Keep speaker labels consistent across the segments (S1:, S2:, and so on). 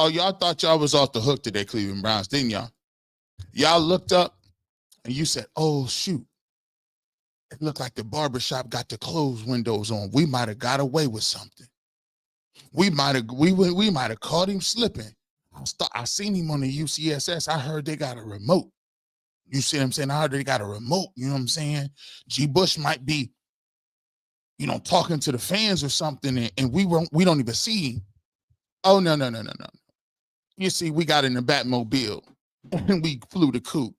S1: Oh, y'all thought y'all was off the hook today, Cleveland Browns, didn't y'all? Y'all looked up and you said, oh, shoot. It looked like the barbershop got the closed windows on. We might have got away with something. We might have caught him slipping. I seen him on the UCSS. I heard they got a remote. You see what I'm saying? I heard they got a remote. You know what I'm saying? G. Bush might be, talking to the fans or something, and we don't even see him. Oh, no. You see, we got in the Batmobile and we flew the coop.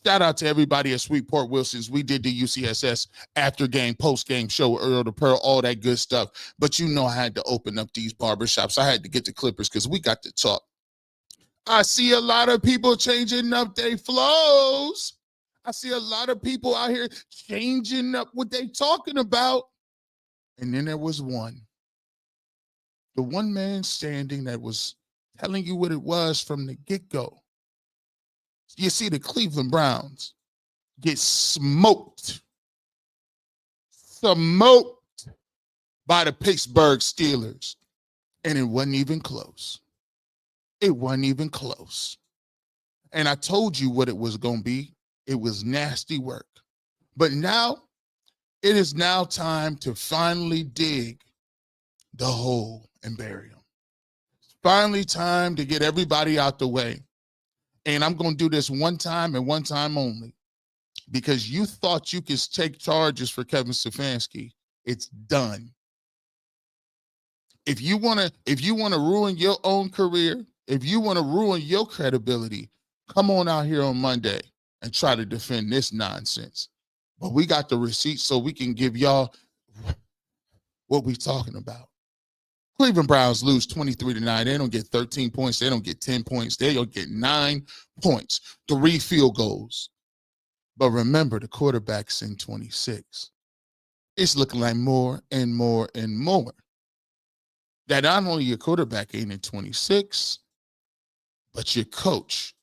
S1: Shout out to everybody at Sweetport Wilson's. We did the UCSS after game, post game show, Earl to Pearl, all that good stuff. But I had to open up these barbershops. I had to get the Clippers because we got to talk. I see a lot of people changing up their flows. I see a lot of people out here changing up what they talking about. And then there was the one man standing that was telling you what it was from the get-go. You see the Cleveland Browns get smoked by the Pittsburgh Steelers. And it wasn't even close. It wasn't even close. And I told you what it was going to be. It was nasty work. But now, it is now time to finally dig the hole and bury them. It's finally time to get everybody out the way. And I'm going to do this one time and one time only, because you thought you could take charges for Kevin Stefanski. It's done. If you want to ruin your own career, if you want to ruin your credibility, come on out here on Monday and try to defend this nonsense. But we got the receipts so we can give y'all what we talking about. Cleveland Browns lose 23-9. They don't get 13 points. They don't get 10 points. They don't get 9 points, 3 field goals. But remember, the quarterback's in 26. It's looking like more and more and more that not only your quarterback ain't in 26, but your coach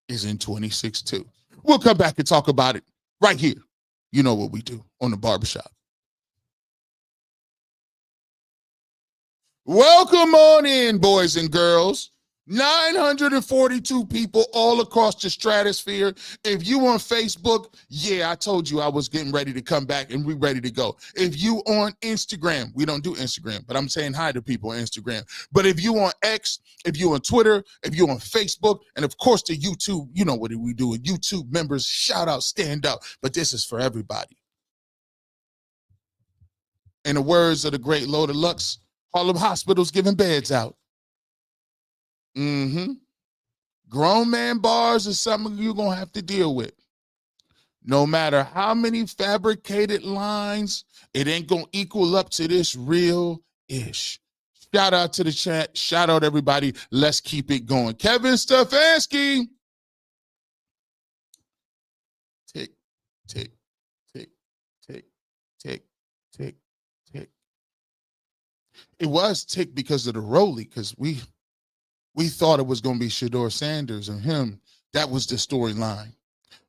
S1: is in 26 too. We'll come back and talk about it right here. You know what we do on the Barbershop. Welcome on in, boys and girls. 942 people all across the stratosphere. If you on Facebook, I told you I was getting ready to come back and we ready to go. If you on Instagram, we don't do Instagram, but I'm saying hi to people on Instagram. But if you on X, if you on Twitter, if you on Facebook, and of course the YouTube, you know what we do. YouTube members, shout out, stand up. But this is for everybody. In the words of the great Loda Lux, Harlem hospitals giving beds out. Grown man bars is something you're going to have to deal with. No matter how many fabricated lines, it ain't going to equal up to this real-ish. Shout out to the chat. Shout out everybody. Let's keep it going. Kevin Stefanski. Tick, tick, tick, tick, tick, tick, tick. It was tick because of the Rolly, because we thought it was going to be Shedeur Sanders and him. That was the storyline.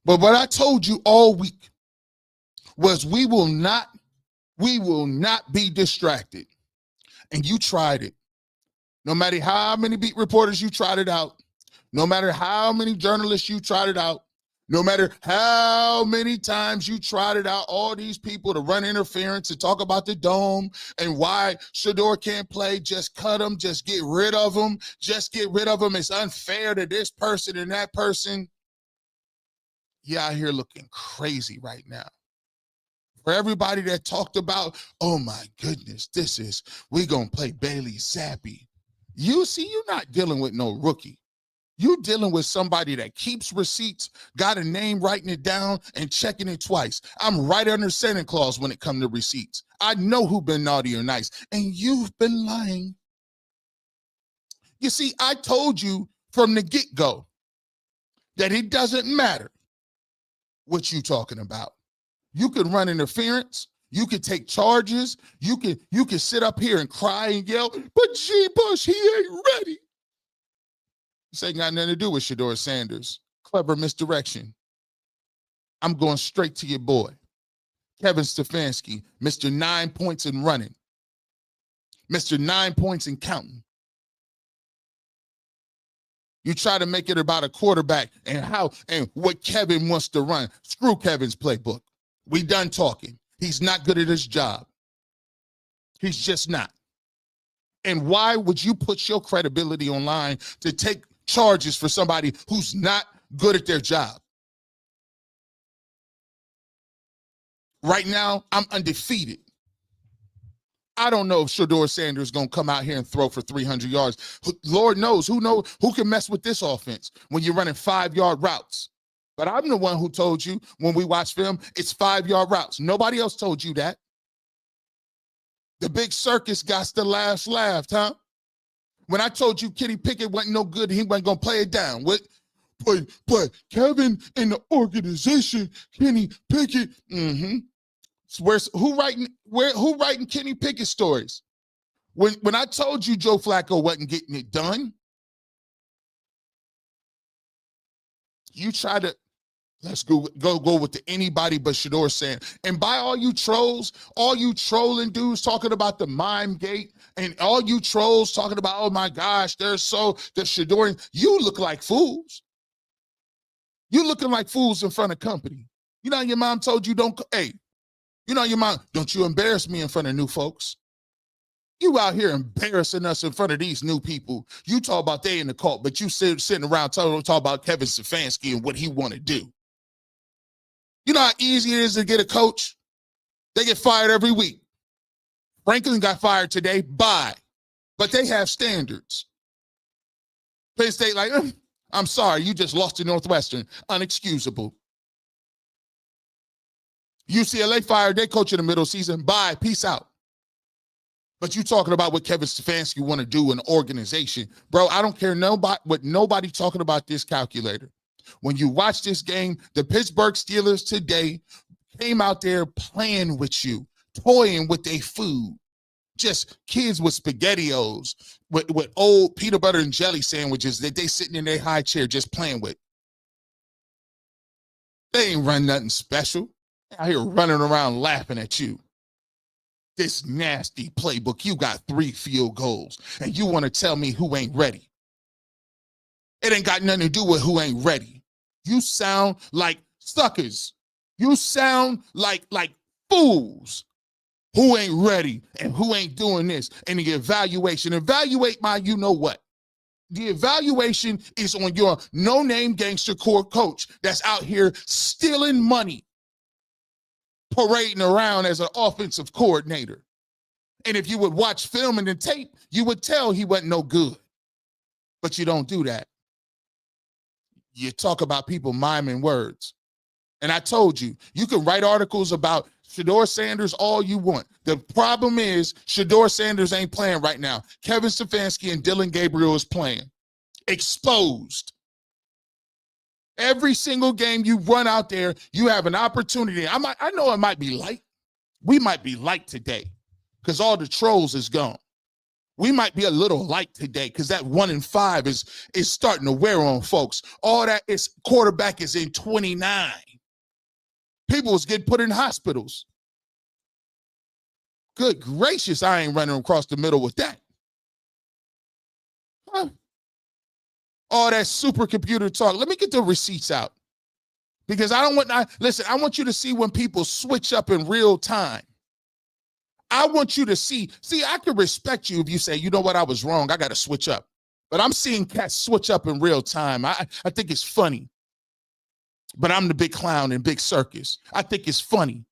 S1: But what I told you all week was we will not be distracted. And you tried it. No matter how many beat reporters you tried it out, no matter how many journalists you tried it out, no matter how many times you tried it out, all these people to run interference and talk about the dome and why Shedeur can't play, just cut him, just get rid of him, just get rid of him. It's unfair to this person and that person. You're out here looking crazy right now. For everybody that talked about, oh my goodness, we gonna play Bailey Zappi. You're not dealing with no rookie. You're dealing with somebody that keeps receipts, got a name, writing it down, and checking it twice. I'm right under Santa Claus when it comes to receipts. I know who been naughty or nice, and you've been lying. You see, I told you from the get-go that it doesn't matter what you're talking about. You can run interference. You can take charges. You can sit up here and cry and yell, but G. Bush, he ain't ready. This ain't got nothing to do with Shedeur Sanders. Clever misdirection. I'm going straight to your boy, Kevin Stefanski, Mr. 9 points and running, Mr. 9 points and counting. You try to make it about a quarterback and how and what Kevin wants to run. Screw Kevin's playbook. We done talking. He's not good at his job. He's just not. And why would you put your credibility online to take charges for somebody who's not good at their job? Right now, I'm undefeated. I don't know if Shedeur Sanders is going to come out here and throw for 300 yards. Lord knows who can mess with this offense when you're running 5-yard routes. But I'm the one who told you when we watch film, it's 5-yard routes. Nobody else told you that. The big circus got the last laugh, huh? When I told you Kenny Pickett wasn't no good, he wasn't going to play it down. But Kevin and the organization, Kenny Pickett, who writing Kenny Pickett stories? When I told you Joe Flacco wasn't getting it done, you try to let's go with anybody but Shedeur Sanders. And by all you trolls, all you trolling dudes talking about the mime gate, and all you trolls talking about, oh my gosh, the Shedeur, you look like fools. You looking like fools in front of company. You know your mom told you don't, hey, you know your mom, don't you embarrass me in front of new folks. You out here embarrassing us in front of these new people. You talk about they in the cult, but you sitting around talk about Kevin Stefanski and what he want to do. You know how easy it is to get a coach? They get fired every week. Franklin got fired today. Bye. But they have standards. Penn State like, I'm sorry, you just lost to Northwestern. Unexcusable. UCLA fired their coach in the middle of the season. Bye. Peace out. But you talking about what Kevin Stefanski want to do in the organization. Bro, I don't care what nobody talking about this calculator. When you watch this game, the Pittsburgh Steelers today came out there playing with you, toying with their food. Just kids with SpaghettiOs, with old peanut butter and jelly sandwiches that they sitting in their high chair just playing with. They ain't run nothing special. They're out here running around laughing at you. This nasty playbook, you got 3 field goals, and you want to tell me who ain't ready. It ain't got nothing to do with who ain't ready. You sound like suckers. You sound like fools who ain't ready and who ain't doing this. And the evaluation, evaluate my you know what. The evaluation is on your no-name gangster core coach that's out here stealing money, parading around as an offensive coordinator. And if you would watch film and the tape, you would tell he wasn't no good. But you don't do that. You talk about people miming words. And I told you, you can write articles about Shedeur Sanders all you want. The problem is Shedeur Sanders ain't playing right now. Kevin Stefanski and Dylan Gabriel is playing. Exposed. Every single game you run out there, you have an opportunity. I know it might be light. We might be light today because all the trolls is gone. We might be a little light today because that 1 in 5 is starting to wear on folks. All that is quarterback is in 29. People was getting put in hospitals. Good gracious, I ain't running across the middle with that. Huh? All that supercomputer talk. Let me get the receipts out. Because I want you to see when people switch up in real time. I want you to see, I can respect you if you say, you know what, I was wrong. I got to switch up. But I'm seeing cats switch up in real time. I think it's funny. But I'm the big clown in big circus. I think it's funny.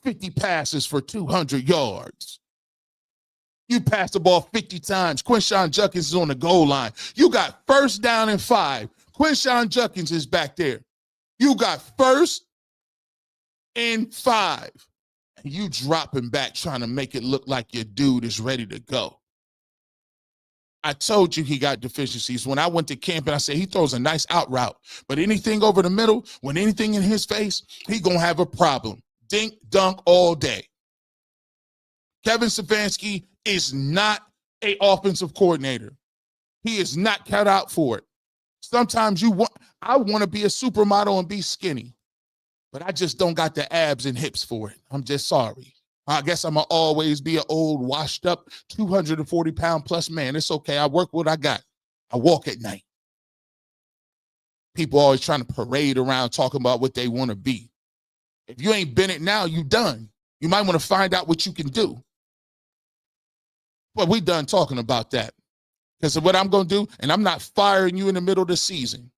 S1: 50 passes for 200 yards. You pass the ball 50 times. Quinshon Judkins is on the goal line. You got 1st down and 5. Quinshon Judkins is back there. You got 1st and 5. And you dropping back trying to make it look like your dude is ready to go. I told you he got deficiencies. When I went to camp and I said he throws a nice out route, but anything over the middle, when anything in his face, he gonna have a problem. Dink, dunk all day. Kevin Stefanski is not an offensive coordinator. He is not cut out for it. Sometimes I want to be a supermodel and be skinny, but I just don't got the abs and hips for it. I'm just sorry. I guess I'm going to always be an old, washed up, 240-pound plus man. It's okay. I work what I got. I walk at night. People always trying to parade around talking about what they want to be. If you ain't been it now, you done. You might want to find out what you can do. Well, we done talking about that. Because of what I'm going to do, and I'm not firing you in the middle of the season.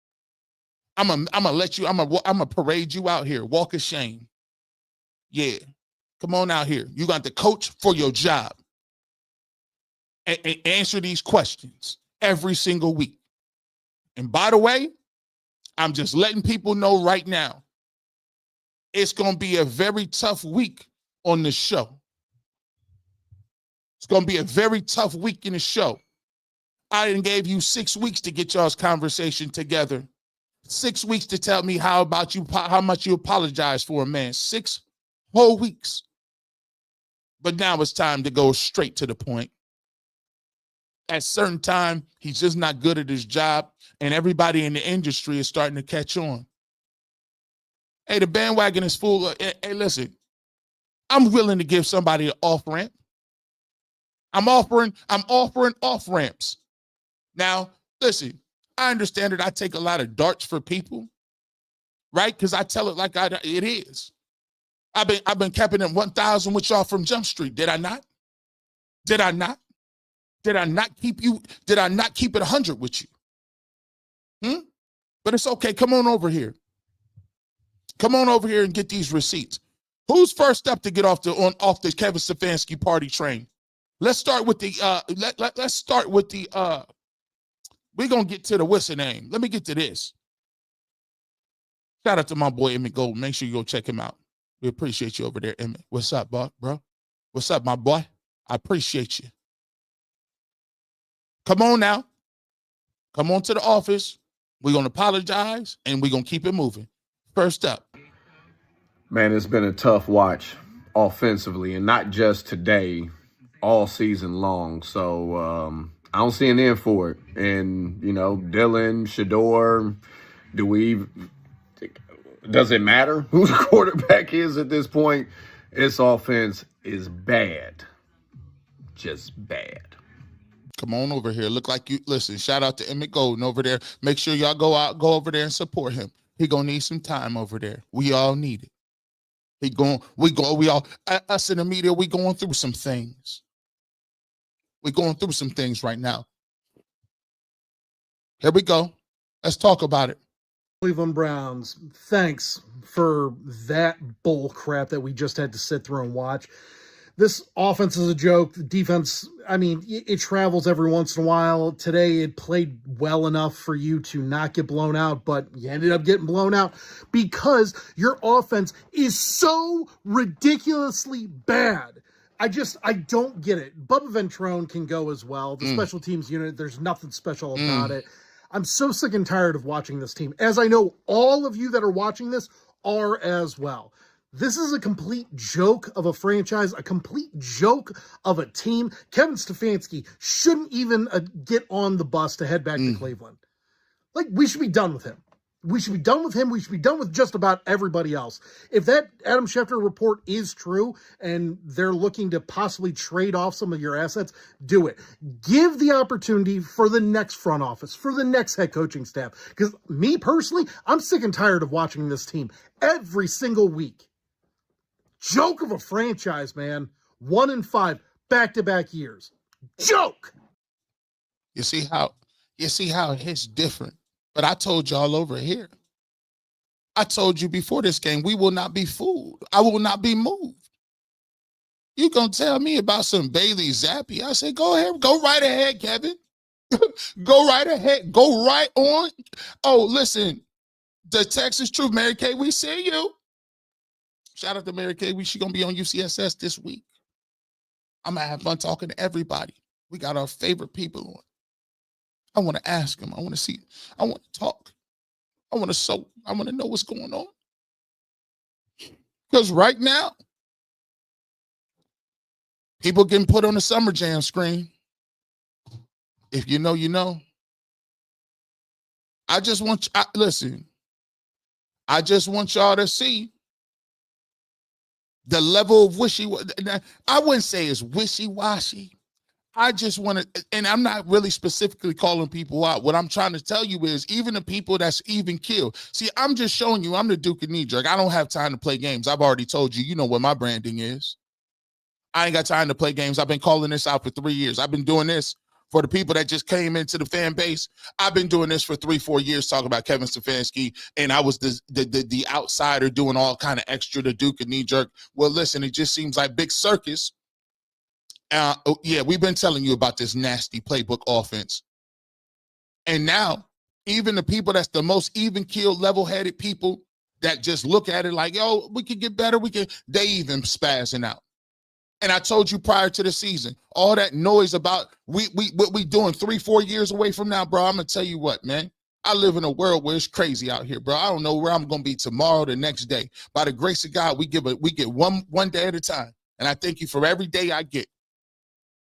S1: I'm gonna let you, I'm gonna parade you out here. Walk of shame. Yeah. Come on out here. You got to coach for your job. And answer these questions every single week. And by the way, I'm just letting people know right now, it's going to be a very tough week on the show. It's going to be a very tough week in the show. I done gave you 6 weeks to get y'all's conversation together. 6 weeks to tell me how much you apologize for a man. 6 whole weeks. But now it's time to go straight to the point. At a certain time, he's just not good at his job, and everybody in the industry is starting to catch on. Hey, the bandwagon is full. Hey, listen, I'm willing to give somebody an off-ramp. I'm offering off-ramps. Now, listen, I understand that I take a lot of darts for people, right? Because I tell it like it is. I've been capping at 1,000 with y'all from Jump Street. Did I not? Did I not? Did I not keep it 100 with you? But it's okay. Come on over here. Come on over here and get these receipts. Who's first up to get off the Kevin Stefanski party train? Let's start with the we're gonna get to the what's the name. Let me get to this. Shout out to my boy Emmett Gold. Make sure you go check him out. We appreciate you over there, Emmett. What's up, bro? What's up, my boy? I appreciate you. Come on now. Come on to the office. We're going to apologize, and we're going to keep it moving. First up.
S2: Man, it's been a tough watch offensively, and not just today, all season long. So I don't see an end for it. And, Dylan, Shedeur, does it matter who the quarterback is at this point? This offense is bad. Just bad.
S1: Come on over here. Look like you listen. Shout out to Emmett Golden over there. Make sure y'all go over there and support him. He gonna need some time over there. We all need it. Us in the media, we going through some things. We're going through some things right now. Here we go. Let's talk about it.
S3: Cleveland Browns, thanks for that bull crap that we just had to sit through and watch. This offense is a joke. The defense, it travels every once in a while. Today, it played well enough for you to not get blown out, but you ended up getting blown out because your offense is so ridiculously bad. I don't get it. Bubba Ventrone can go as well. The special teams unit, there's nothing special about it. I'm so sick and tired of watching this team, as I know all of you that are watching this are as well. This is a complete joke of a franchise, a complete joke of a team. Kevin Stefanski shouldn't even get on the bus to head back to Cleveland. We should be done with him. We should be done with him. We should be done with just about everybody else. If that Adam Schefter report is true and they're looking to possibly trade off some of your assets, do it. Give the opportunity for the next front office, for the next head coaching staff. Because me personally, I'm sick and tired of watching this team every single week. Joke of a franchise, man. 1-5 back-to-back years. Joke.
S1: You see how it's different. But I told y'all over here. I told you before this game, we will not be fooled. I will not be moved. You gonna tell me about some Bailey Zappi? I said, go ahead, go right ahead, Kevin. Go right ahead. Go right on. Oh, listen, the Texas Truth, Mary Kay, we see you. Shout out to Mary Kay. She gonna be on UCSS this week. I'm gonna have fun talking to everybody. We got our favorite people on. I want to ask them. I want to see. I want to talk. I want to know what's going on. Because right now, people getting put on the Summer Jam screen. If you know, you know. Listen. I just want y'all to see the level of wishy-washy. I wouldn't say it's wishy-washy. I just want to, and I'm not really specifically calling people out. What I'm trying to tell you is even the people that's even killed. See, I'm just showing you I'm the Duke of Knee Jerk. I don't have time to play games. I've already told you, you know what my branding is. I ain't got time to play games. I've been calling this out for 3 years. I've been doing this for the people that just came into the fan base. I've been doing this for 3-4 years talking about Kevin Stefanski, and I was the outsider doing all kind of extra, the Duke of Knee Jerk. Well, listen, it just seems like big circus. Yeah, we've been telling you about this nasty playbook offense. And now, even the people that's the most even-keeled, level-headed people that just look at it like, yo, we could get better, they even spazzing out. And I told you prior to the season, all that noise about what we doing 3-4 years away from now, bro, I'm going to tell you what, man. I live in a world where it's crazy out here, bro. I don't know where I'm going to be tomorrow, the next day. By the grace of God, we get one day at a time. And I thank you for every day I get.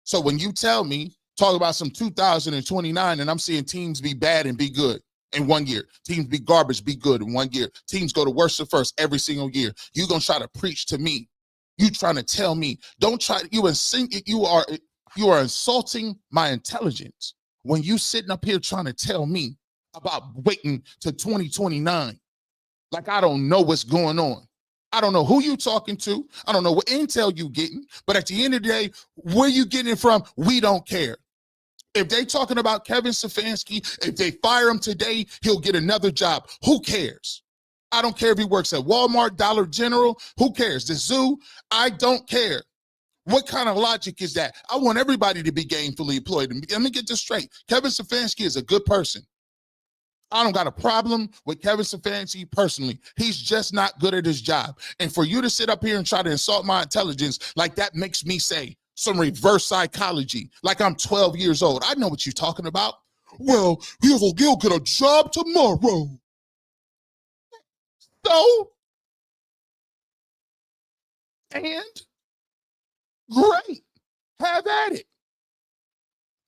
S1: So when you tell me, talk about some 2029, and I'm seeing teams be bad and be good in 1 year. Teams be garbage, be good in 1 year. Teams go to worst to first every single year. You're going to try to preach to me. You trying to tell me, don't try, you are insulting my intelligence when you sitting up here trying to tell me about waiting to 2029. Like I don't know what's going on. I don't know who you talking to. I don't know what intel you getting. But at the end of the day, where you getting it from, we don't care. If they talking about Kevin Stefanski, if they fire him today, he'll get another job. Who cares? I don't care if he works at Walmart, Dollar General. Who cares? The zoo? I don't care. What kind of logic is that? I want everybody to be gainfully employed. Let me get this straight. Kevin Stefanski is a good person. I don't got a problem with Kevin Stefanski personally. He's just not good at his job. And for you to sit up here and try to insult my intelligence like that makes me say some reverse psychology, like I'm 12 years old. I know what you're talking about. Well, he'll get a job tomorrow. So, and great, have at it.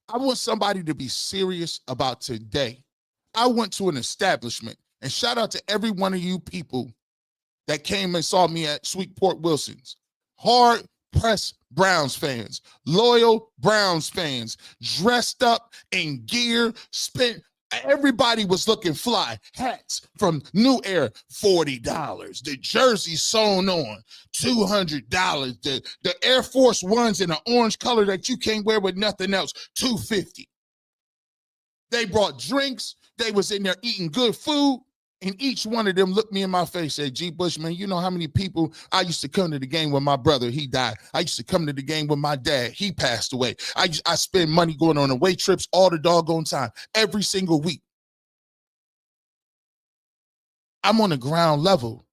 S1: I want somebody to be serious about today. I went to an establishment, and shout out to every one of you people that came and saw me at Sweet Port Wilson's. Hard-pressed Browns fans, loyal Browns fans, dressed up in gear, everybody was looking fly. Hats from New Era, $40. The jersey sewn on, $200. The Air Force Ones in an orange color that you can't wear with nothing else, $250. They brought drinks. They was in there eating good food. And each one of them looked me in my face and said, G. Bushman, you know how many people I used to come to the game with my brother, he died. I used to come to the game with my dad, he passed away. I spend money going on away trips all the doggone time, every single week. I'm on the ground level.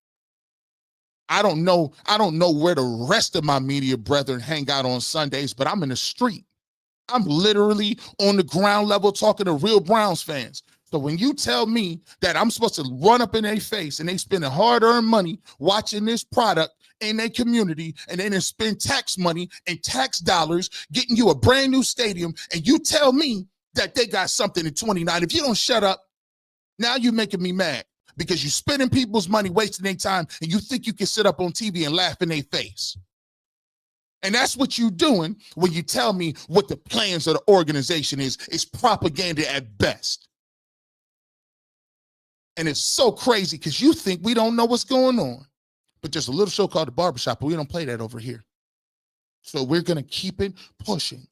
S1: I don't know where the rest of my media brethren hang out on Sundays, but I'm in the street. I'm literally on the ground level talking to real Browns fans. So when you tell me that I'm supposed to run up in their face and they spending hard-earned money watching this product in their community and then spend tax money and tax dollars getting you a brand new stadium, and you tell me that they got something in 29, if you don't shut up, now you're making me mad because you're spending people's money, wasting their time, and you think you can sit up on TV and laugh in their face. And that's what you're doing when you tell me what the plans of the organization is. It's propaganda at best. And it's so crazy because you think we don't know what's going on. But there's a little show called The Barbershop, but we don't play that over here. So we're going to keep it pushing.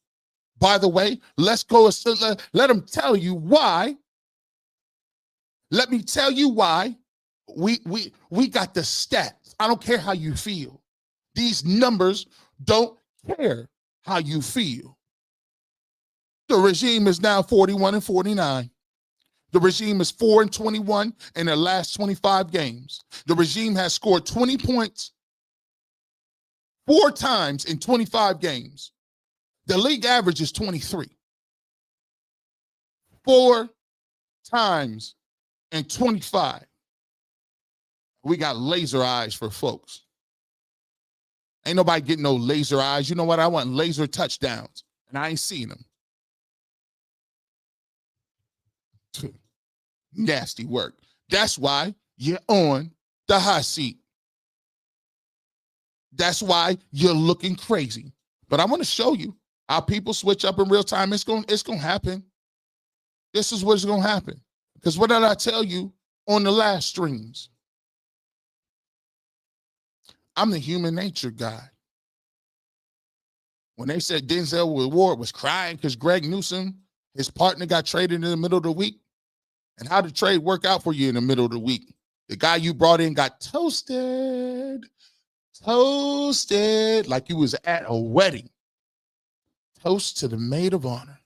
S1: By the way, let's go. Let them tell you why. Let me tell you why we got the stats. I don't care how you feel. These numbers don't care how you feel. The regime is now 41-49. The regime is 4-21 in their last 25 games. The regime has scored 20 points 4 times in 25 games. The league average is 23. 4 times in 25. We got laser eyes for folks. Ain't nobody getting no laser eyes. You know what? I want laser touchdowns, and I ain't seen them. Nasty work. That's why you're on the hot seat. That's why you're looking crazy. But I want to show you. Our people switch up in real time. It's gonna happen. This is what's gonna happen. Because what did I tell you on the last streams? I'm the human nature guy. When they said Denzel Ward was crying because Greg Newsome, his partner, got traded in the middle of the week, and how did trade work out for you in the middle of the week? The guy you brought in got toasted like you was at a wedding. Toast to the maid of honor.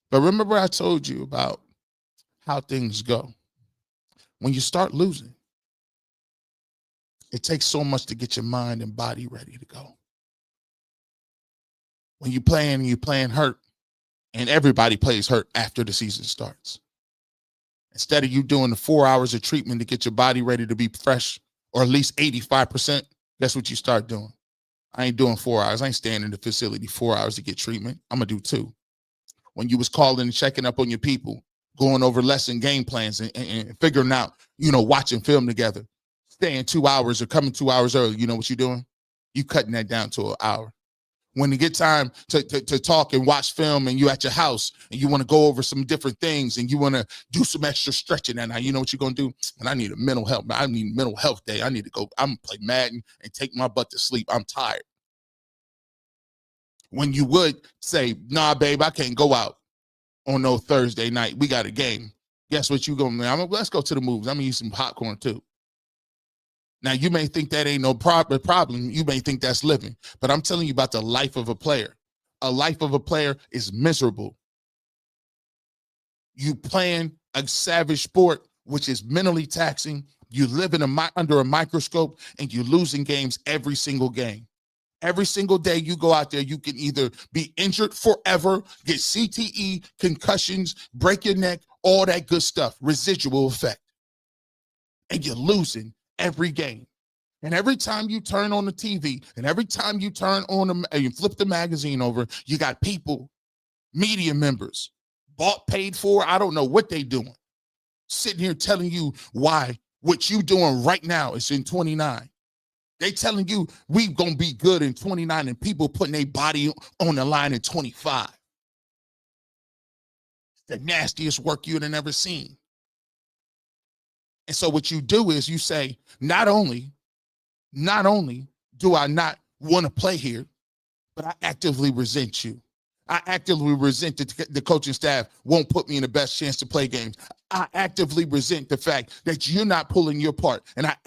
S1: But remember I told you about how things go. When you start losing, it takes so much to get your mind and body ready to go. When you're playing hurt, and everybody plays hurt after the season starts. Instead of you doing the 4 hours of treatment to get your body ready to be fresh, or at least 85%, that's what you start doing. I ain't doing 4 hours. I ain't staying in the facility 4 hours to get treatment. I'm going to do 2. When you was calling and checking up on your people, going over lesson game plans and figuring out, watching film together, staying 2 hours or coming 2 hours early, you know what you're doing? You cutting that down to an hour. When you get time to talk and watch film and you at your house and you want to go over some different things and you want to do some extra stretching, and now you know what you're going to do? And I need a mental health. I need mental health day. I need to go. I'm going to play Madden and take my butt to sleep. I'm tired. When you would say, nah, babe, I can't go out on no Thursday night. We got a game. Guess what you going to do? Let's go to the movies. I'm going to eat some popcorn too. Now, you may think that ain't no problem. You may think that's living. But I'm telling you about the life of a player. A life of a player is miserable. You playing a savage sport, which is mentally taxing. You live under a microscope, and you're losing games every single game. Every single day you go out there, you can either be injured forever, get CTE, concussions, break your neck, all that good stuff, residual effect. And you're losing every game. And every time you turn on the TV and every time you turn on you flip the magazine over, you got people, media members, paid for, I don't know what they doing, sitting here telling you why what you doing right now is in 29. They telling you we gonna be good in 29, and people putting their body on the line in 25. It's the nastiest work you'd have ever seen. And so what you do is you say, not only do I not want to play here, but I actively resent you. I actively resent that the coaching staff won't put me in the best chance to play games. I actively resent the fact that you're not pulling your part. And I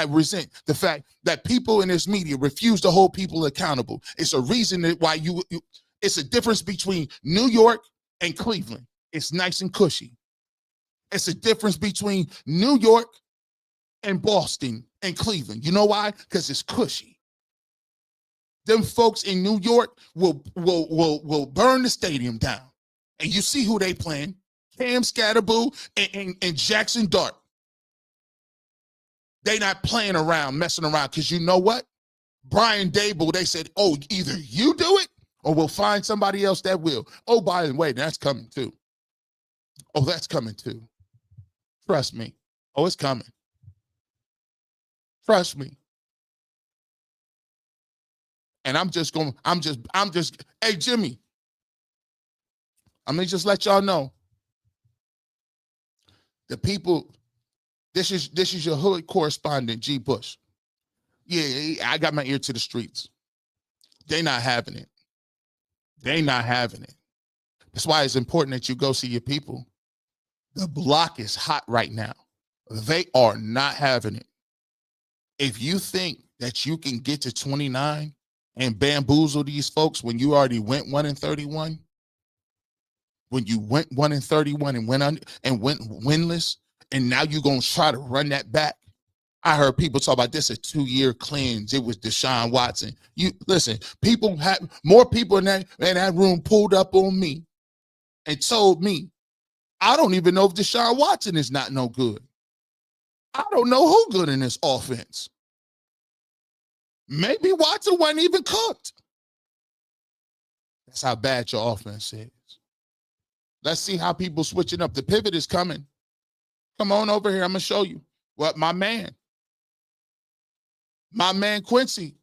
S1: resent the fact that people in this media refuse to hold people accountable. It's a reason that why it's a difference between New York and Cleveland. It's nice and cushy. It's a difference between New York and Boston and Cleveland. You know why? Because it's cushy. Them folks in New York will burn the stadium down. And you see who they playing. Cam Scatterboo and Jackson Dart. They not playing around, messing around, because you know what? Brian Dable, they said, oh, either you do it or we'll find somebody else that will. Oh, by the way, that's coming too. Oh, that's coming too. Trust me. Oh, it's coming. Trust me. And hey, Jimmy, I'm going to just let y'all know. The people, this is your hood correspondent, G. Bush. Yeah, I got my ear to the streets. They not having it. They not having it. That's why it's important that you go see your people. The block is hot right now. They are not having it. If you think that you can get to 29 and bamboozle these folks when you already went 1-31, when you went 1-31 and went winless, and now you're gonna try to run that back. I heard people talk about this a 2-year cleanse. It was Deshaun Watson. You listen, people had more people in that room pulled up on me and told me, I don't even know if Deshaun Watson is not no good. I don't know who good in this offense. Maybe Watson wasn't even cooked. That's how bad your offense is. Let's see how people switching up. The pivot is coming. Come on over here. I'm going to show you what my man My man Quincy.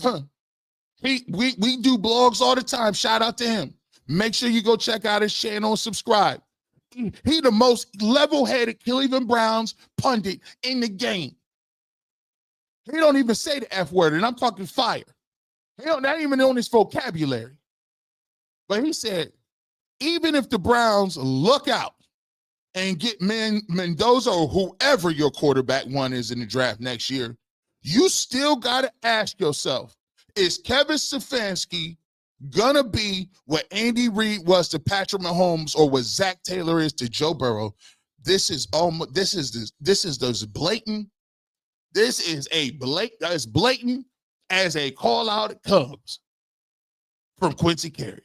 S1: We do blogs all the time. Shout out to him. Make sure you go check out his channel and subscribe. He the most level-headed Cleveland Browns pundit in the game. He don't even say the F word, and I'm talking fire. He don't not even on his vocabulary. But he said, even if the Browns look out and get Mendoza or whoever your quarterback one is in the draft next year, you still got to ask yourself, is Kevin Stefanski gonna be what Andy Reid was to Patrick Mahomes or what Zach Taylor is to Joe Burrow? This is as blatant as a call out it comes from Quincy Carrier.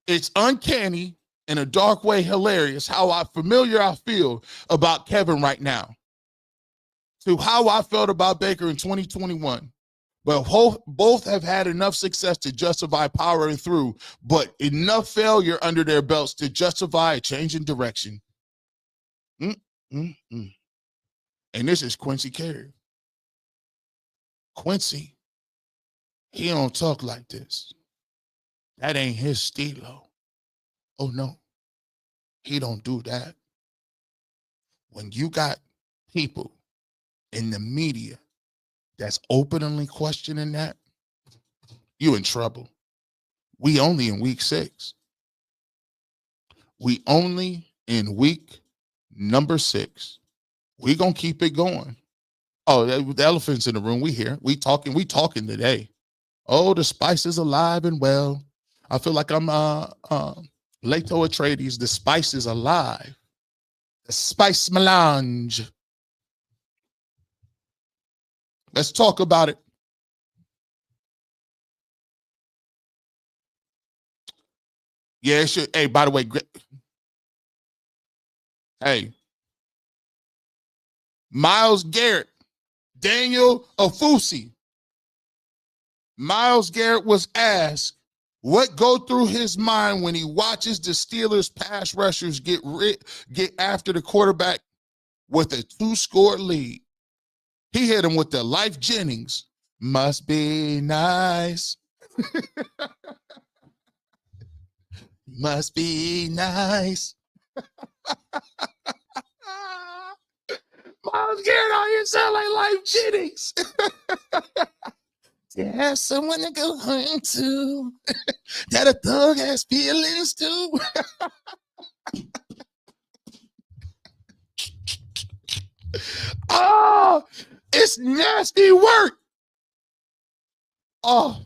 S1: It's uncanny in a dark way hilarious how familiar I feel about Kevin right now to how I felt about Baker in 2021. But both have had enough success to justify powering through, but enough failure under their belts to justify a change in direction. And this is Quincy Carrier. Quincy, he don't talk like this. That ain't his stilo. Oh, no. He don't do that. When you got people in the media that's openly questioning that, you in trouble. We only in week 6. We only in week number 6. We gonna keep it going. Oh, the elephant's in the room. We here. We talking today. Oh, the spice is alive and well. I feel like I'm Leto Atreides. The spice is alive. The spice melange. Let's talk about it. Yeah, it should. Hey, by the way, hey, Myles Garrett, Daniel Ofusi. Myles Garrett was asked what go through his mind when he watches the Steelers pass rushers get after the quarterback with a 2-score lead. He hit him with the Life Jennings. Must be nice. Must be nice. Myles Garrett out here sound like Life Jennings. To have someone to go home to, that a thug has feelings too. Oh, it's nasty work. Oh,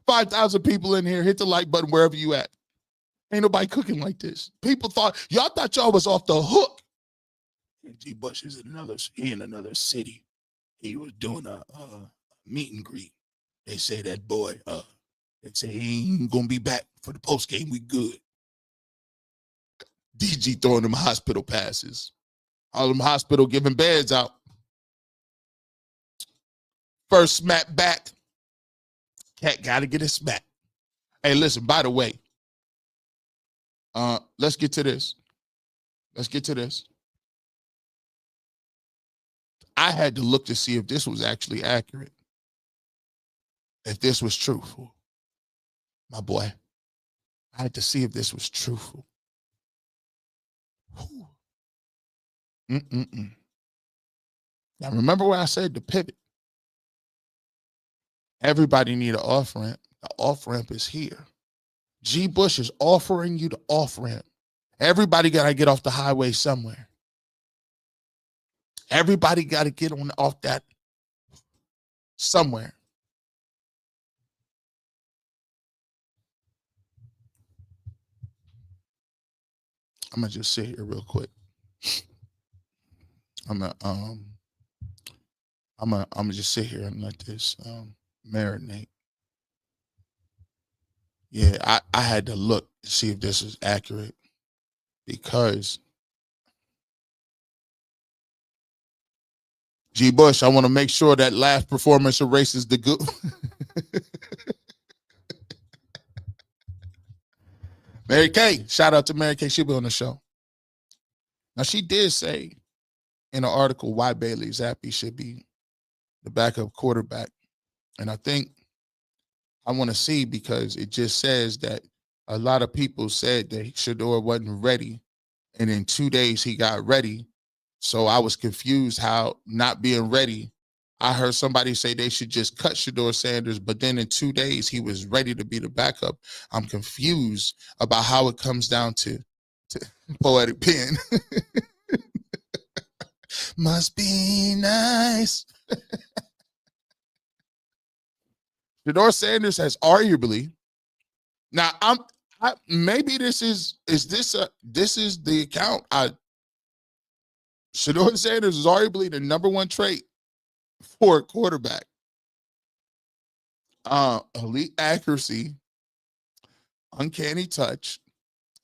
S1: 5,000 people in here. Hit the like button wherever you at. Ain't nobody cooking like this. People y'all thought y'all was off the hook. G. Bush is in another city. He was doing a meet and greet. They say that boy, they say he ain't gonna be back for the post game. We good. DG throwing them hospital passes. All them hospital giving beds out. First smack back. Cat gotta get a smack. Hey, listen, by the way, let's get to this. I had to look to see if this was actually accurate. If this was truthful. My boy, I had to see if this was truthful. Now, remember where I said the pivot? Everybody need an off-ramp. The off-ramp is here. G. Bush is offering you the off-ramp. Everybody got to get off the highway somewhere. Everybody got to get off that somewhere. I'm gonna just sit here real quick. I'm gonna just sit here and let this marinate. Yeah, I had to look to see if this is accurate because G. Bush, I want to make sure that last performance erases the good. Mary Kay, shout out to Mary Kay. She'll be on the show. Now, she did say in an article why Bailey Zappi should be the backup quarterback. And I think I want to see, because it just says that a lot of people said that Shedeur wasn't ready. And in 2 days he got ready. So I was confused how not being ready. I heard somebody say they should just cut Shedeur Sanders, but then in 2 days he was ready to be the backup. I'm confused about how it comes down to poetic pen. Must be nice. Shedeur Sanders has arguably, now maybe this is the account. Shedeur Sanders is arguably the number one trait for a quarterback. Elite accuracy, uncanny touch.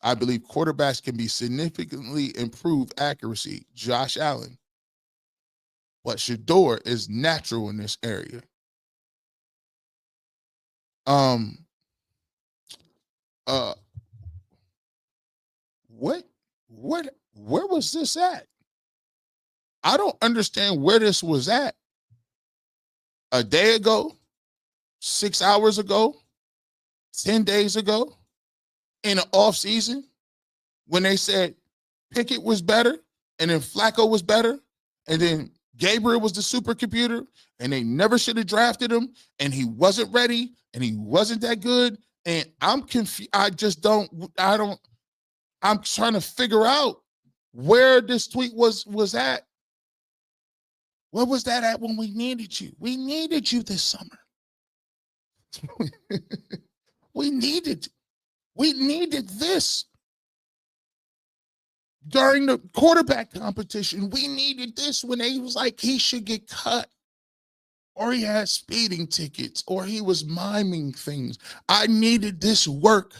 S1: I believe quarterbacks can be significantly improved accuracy. Josh Allen. But Shedeur is natural in this area. Where was this at? I don't understand where this was at. A day ago, 6 hours ago, 10 days ago, in the off season, when they said Pickett was better, and then Flacco was better, and then Gabriel was the supercomputer, and they never should have drafted him, and he wasn't ready, and he wasn't that good, and I'm confused. I'm trying to figure out where this tweet was at. Where was that at when we needed you? We needed you this summer. We needed this. During the quarterback competition, we needed this when they was like he should get cut, or he had speeding tickets, or he was miming things. I needed this work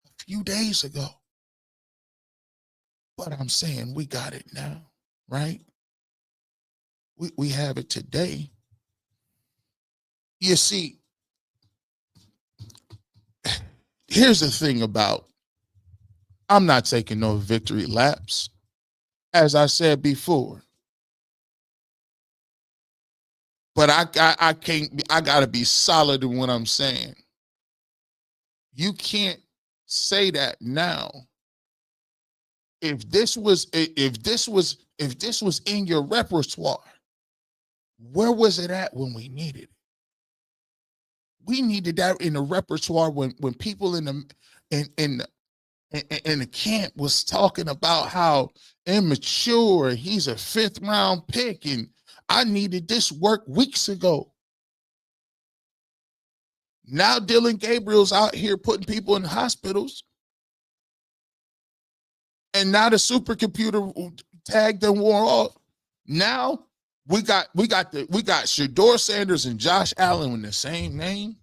S1: a few days ago. But I'm saying we got it now, right? We have it today. You see, here's the thing about, I'm not taking no victory laps. As I said before. But I gotta be solid in what I'm saying. You can't say that now. If this was in your repertoire, where was it at when we needed it? We needed that in the repertoire when people in the camp was talking about how immature, he's a 5th round pick, and I needed this work weeks ago. Now Dylan Gabriel's out here putting people in hospitals. And now the supercomputer tagged and wore off. Now we got Shedeur Sanders and Josh Allen with the same name.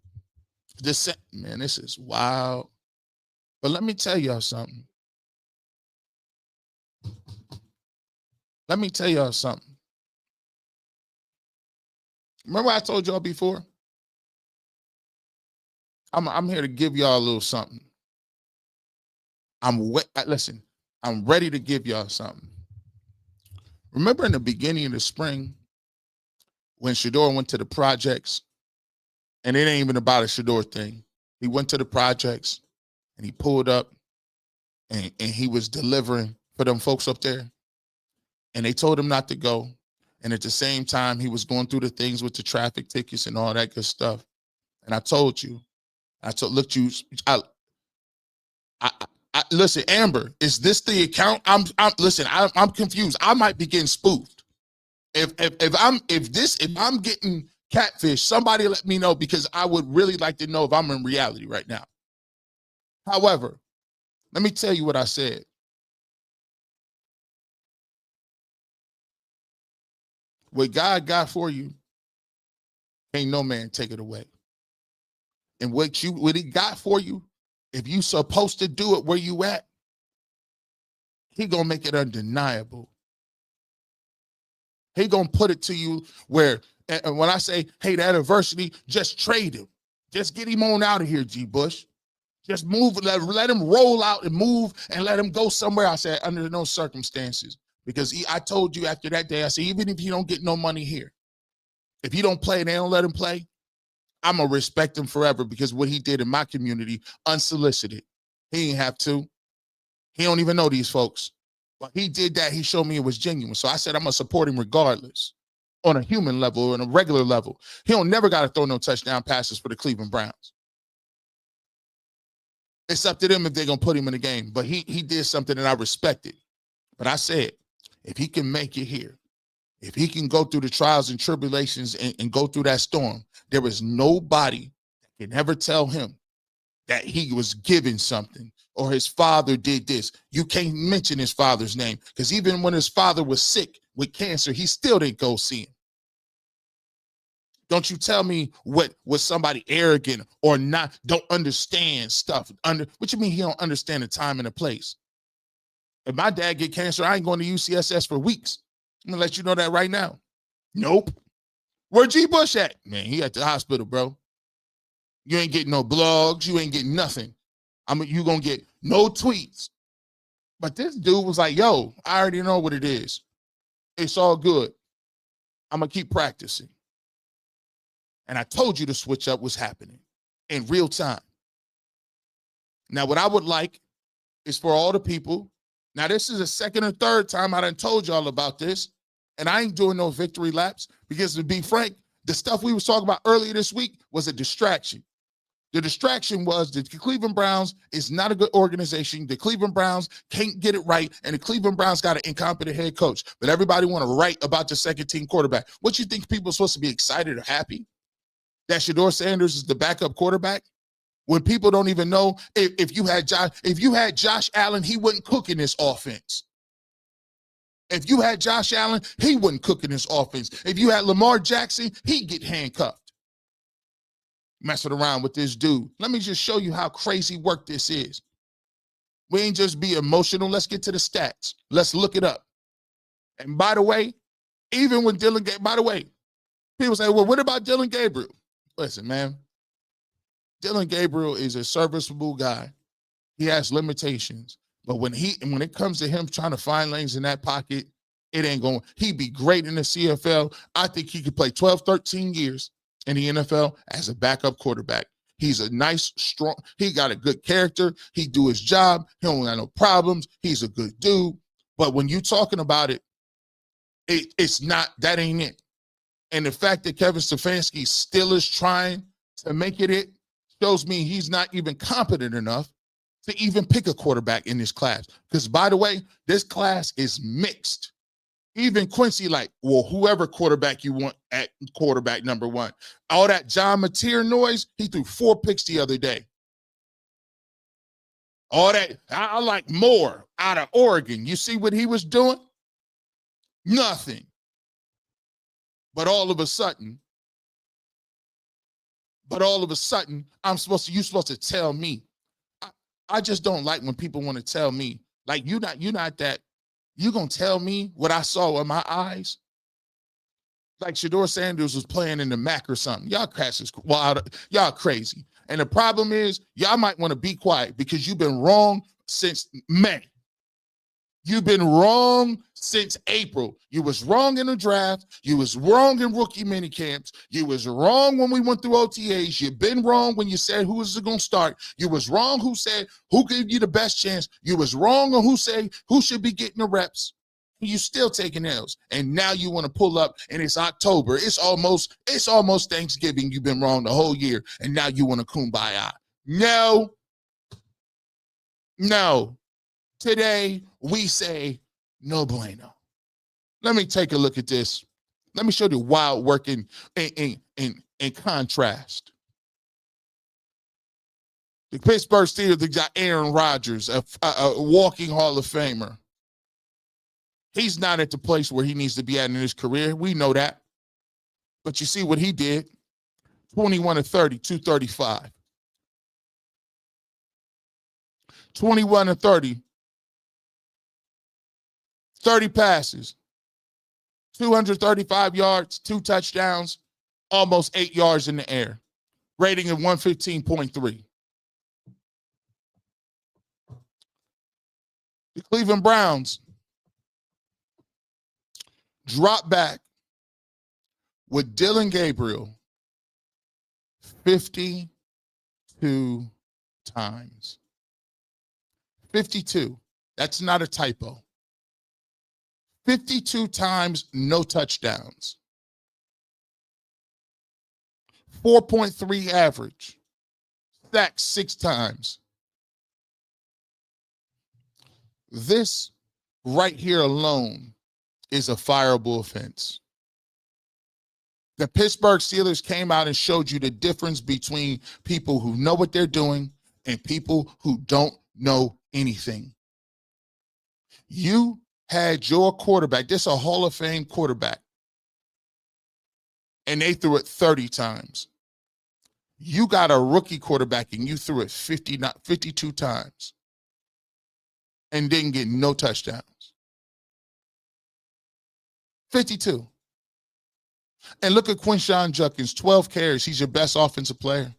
S1: Man, this is wild. But let me tell y'all something. Remember I told y'all before? I'm here to give y'all a little something. Listen, I'm ready to give y'all something. Remember in the beginning of the spring when Shedeur went to the projects, and it ain't even about a Shedeur thing. He went to the projects and he pulled up and he was delivering for them folks up there. And they told him not to go. And at the same time, he was going through the things with the traffic tickets and all that good stuff. And I told you, listen, Amber, is this the account? I'm confused. I might be getting spoofed. If I'm getting catfish, somebody let me know, because I would really like to know if I'm in reality right now. However, let me tell you what I said. What God got for you, ain't no man take it away. And what he got for you, if you supposed to do it where you at, he gonna make it undeniable. He gonna put it to you where, and when I say, hey, that adversity, just trade him. Just get him on out of here, G. Bush. Just move, let him roll out and move and let him go somewhere. I said, under no circumstances. Because I told you after that day, I said, even if you don't get no money here, if you don't play and they don't let him play, I'm going to respect him forever because what he did in my community, unsolicited. He didn't have to. He don't even know these folks. But he did that. He showed me it was genuine. So I said, I'm going to support him regardless on a human level or on a regular level. He don't never got to throw no touchdown passes for the Cleveland Browns. It's up to them if they're going to put him in the game. But he did something that I respected. But I said, if he can make it here, if he can go through the trials and tribulations and go through that storm, there is nobody that can ever tell him that he was given something or his father did this. You can't mention his father's name because even when his father was sick with cancer, he still didn't go see him. Don't you tell me what was somebody arrogant or not, don't understand stuff. What you mean he don't understand the time and the place? If my dad get cancer, I ain't going to UCSS for weeks. I'm going to let you know that right now. Nope. Where G. Bush at? Man, he at the hospital, bro. You ain't getting no blogs. You ain't getting nothing. You going to get no tweets. But this dude was like, yo, I already know what it is. It's all good. I'm going to keep practicing. And I told you the switch up was happening in real time. Now, what I would like is for all the people. Now, this is the second or third time I done told y'all about this, and I ain't doing no victory laps because, to be frank, the stuff we was talking about earlier this week was a distraction. The distraction was the Cleveland Browns is not a good organization. The Cleveland Browns can't get it right, and the Cleveland Browns got an incompetent head coach. But everybody want to write about the second-team quarterback. What you think people are supposed to be excited or happy? That Shedeur Sanders is the backup quarterback? When people don't even know if you had Josh Allen, he wouldn't cook in this offense. If you had Josh Allen, he wouldn't cook in this offense. If you had Lamar Jackson, he'd get handcuffed. Messing around with this dude. Let me just show you how crazy work this is. We ain't just be emotional. Let's get to the stats. Let's look it up. And by the way, even when people say, well, what about Dylan Gabriel? Listen, man. Dylan Gabriel is a serviceable guy. He has limitations. But when it comes to him trying to find lanes in that pocket, it ain't going. He'd be great in the CFL. I think he could play 12, 13 years in the NFL as a backup quarterback. He's a nice, strong, he got a good character. He do his job. He don't have no problems. He's a good dude. But when you talking about it, it's not, that ain't it. And the fact that Kevin Stefanski still is trying to make it shows me he's not even competent enough to even pick a quarterback in this class. Because, by the way, this class is mixed. Even Quincy, like, well, whoever quarterback you want at quarterback number one. All that John Mateer noise, he threw 4 picks the other day. All that, I like Moore out of Oregon. You see what he was doing? Nothing. But all of a sudden, you're supposed to tell me. I just don't like when people want to tell me, like, you're not that, you gonna tell me what I saw with my eyes? Like Shedeur Sanders was playing in the MAC or something. Y'all cats is wild. Y'all crazy. And the problem is, y'all might want to be quiet because you've been wrong since May. You've been wrong since April. You was wrong in the draft. You was wrong in rookie mini camps. You was wrong when we went through OTAs. You've been wrong when you said who is going to start. You was wrong who said who gave you the best chance. You was wrong on who said who should be getting the reps. You still taking L's. And now you want to pull up and it's October. It's almost Thanksgiving. You've been wrong the whole year. And now you want to kumbaya. No. Today, we say no bueno. Let me take a look at this. Let me show you wild work in contrast. The Pittsburgh Steelers, they got Aaron Rodgers, a walking Hall of Famer. He's not at the place where he needs to be at in his career. We know that. But you see what he did? 21 of 30, 235. 21 of 30. 30 passes, 235 yards, 2 touchdowns, almost 8 yards in the air. Rating of 115.3. The Cleveland Browns, drop back with Dylan Gabriel 52 times. 52. That's not a typo. 52 times, no touchdowns. 4.3 average. Sacked 6 times. This right here alone is a fireable offense. The Pittsburgh Steelers came out and showed you the difference between people who know what they're doing and people who don't know anything. You had your quarterback, this is a Hall of Fame quarterback, and they threw it 30 times. You got a rookie quarterback and you threw it 52 times and didn't get no touchdowns. 52. And look at Quinshon Judkins, 12 carries. He's your best offensive player.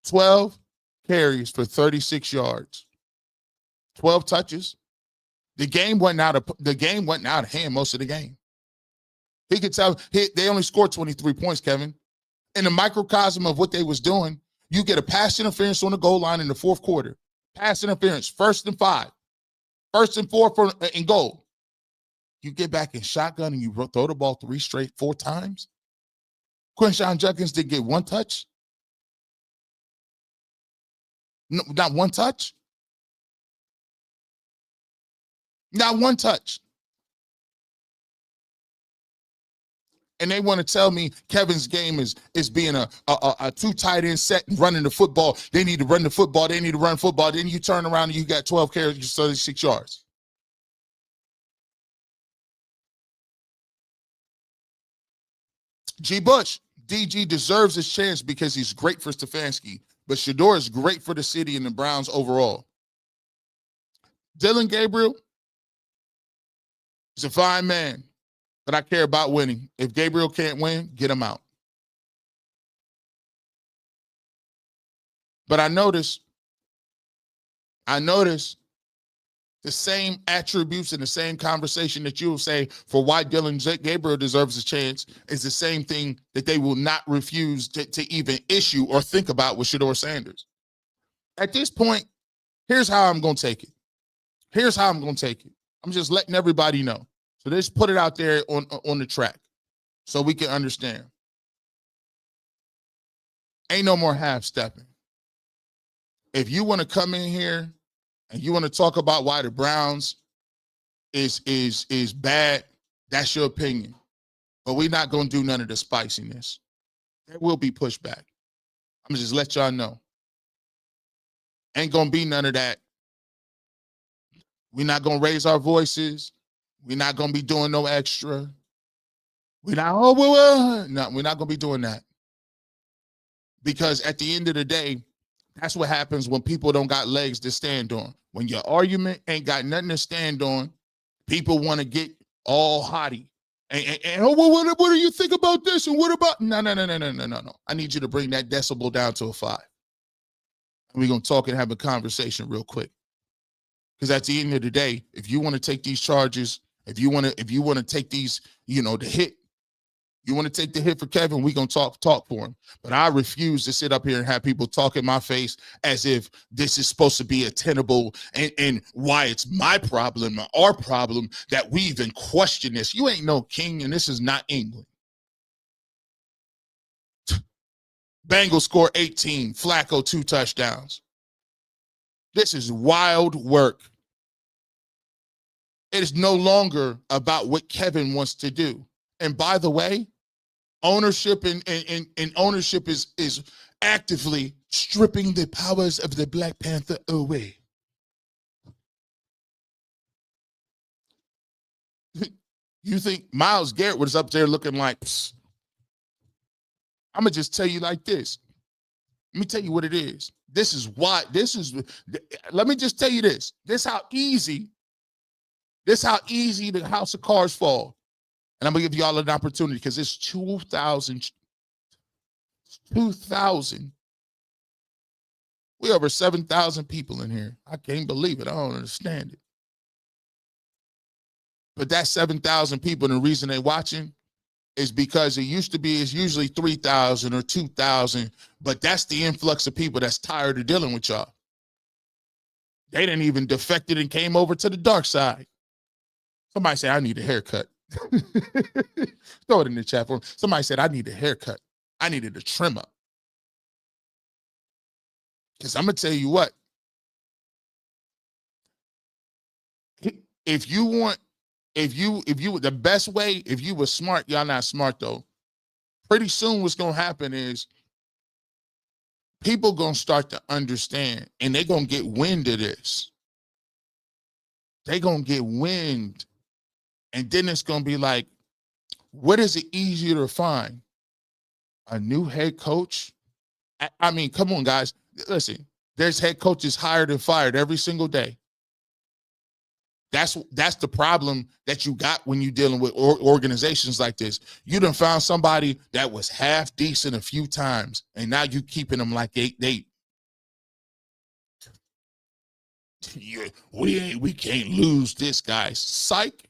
S1: 12 carries for 36 yards. 12 touches. The game went out of hand most of the game. He could tell they only scored 23 points, Kevin. In the microcosm of what they was doing, you get a pass interference on the goal line in the fourth quarter. Pass interference, 1st and 5. 1st and 4 in goal. You get back in shotgun and you throw the ball 4 times. Quinshon Judkins didn't get 1 touch. No, not 1 touch. Not 1 touch. And they want to tell me Kevin's game is being a 2 tight end set and running the football. They need to run the football. They need to run football. Then you turn around and you got 12 carries, 36 yards. G. Bush, DG deserves his chance because he's great for Stefanski, but Shedeur is great for the city and the Browns overall. Dylan Gabriel is a fine man, but I care about winning. If Gabriel can't win, get him out. But I notice the same attributes in the same conversation that you will say for why Dylan Gabriel deserves a chance is the same thing that they will not refuse to even issue or think about with Shedeur Sanders. At this point, here's how I'm going to take it. I'm just letting everybody know. So let's put it out there on the track so we can understand. Ain't no more half-stepping. If you want to come in here and you want to talk about why the Browns is bad, that's your opinion. But we're not going to do none of the spiciness. There will be pushback. I'm going to just let y'all know. Ain't going to be none of that. We're not going to raise our voices. We're not going to be doing no extra. We're not going to be doing that. Because at the end of the day, that's what happens when people don't got legs to stand on. When your argument ain't got nothing to stand on, people want to get all haughty. And what do you think about this? And what about? No. I need you to bring that decibel down to a 5. And we're going to talk and have a conversation real quick. Because at the end of the day, if you want to take these charges, if you want to take these, the hit, you want to take the hit for Kevin, we're going to talk for him. But I refuse to sit up here and have people talk in my face as if this is supposed to be attainable and why it's my problem or our problem that we even question this. You ain't no king, and this is not England. Bengals score 18, Flacco 2 touchdowns. This is wild work. It is no longer about what Kevin wants to do. And by the way, ownership and ownership is actively stripping the powers of the Black Panther away. You think Myles Garrett was up there looking like, psst. I'm going to just tell you like this. Let me tell you what it is. Let me just tell you this. This how easy the house of cards fall. And I'm going to give you all an opportunity because it's 2,000. We over 7,000 people in here. I can't believe it. I don't understand it. But that 7,000 people, the reason they watching is because it's usually 3,000 or 2,000, but that's the influx of people that's tired of dealing with y'all. They didn't even defected and came over to the dark side. Somebody said, I need a haircut. Throw it in the chat for me. Somebody said, I need a haircut. I needed a trim up. Because I'm going to tell you what. If you the best way, if you were smart, y'all not smart though. Pretty soon what's going to happen is people going to start to understand and they're going to get wind of this. They're going to get wind. And then it's going to be like, what is it easier to find? A new head coach? I mean, come on, guys. Listen, there's head coaches hired and fired every single day. That's the problem that you got when you're dealing with organizations like this. You done found somebody that was half decent a few times, and now you keeping them like they we can't lose this guy. Psych.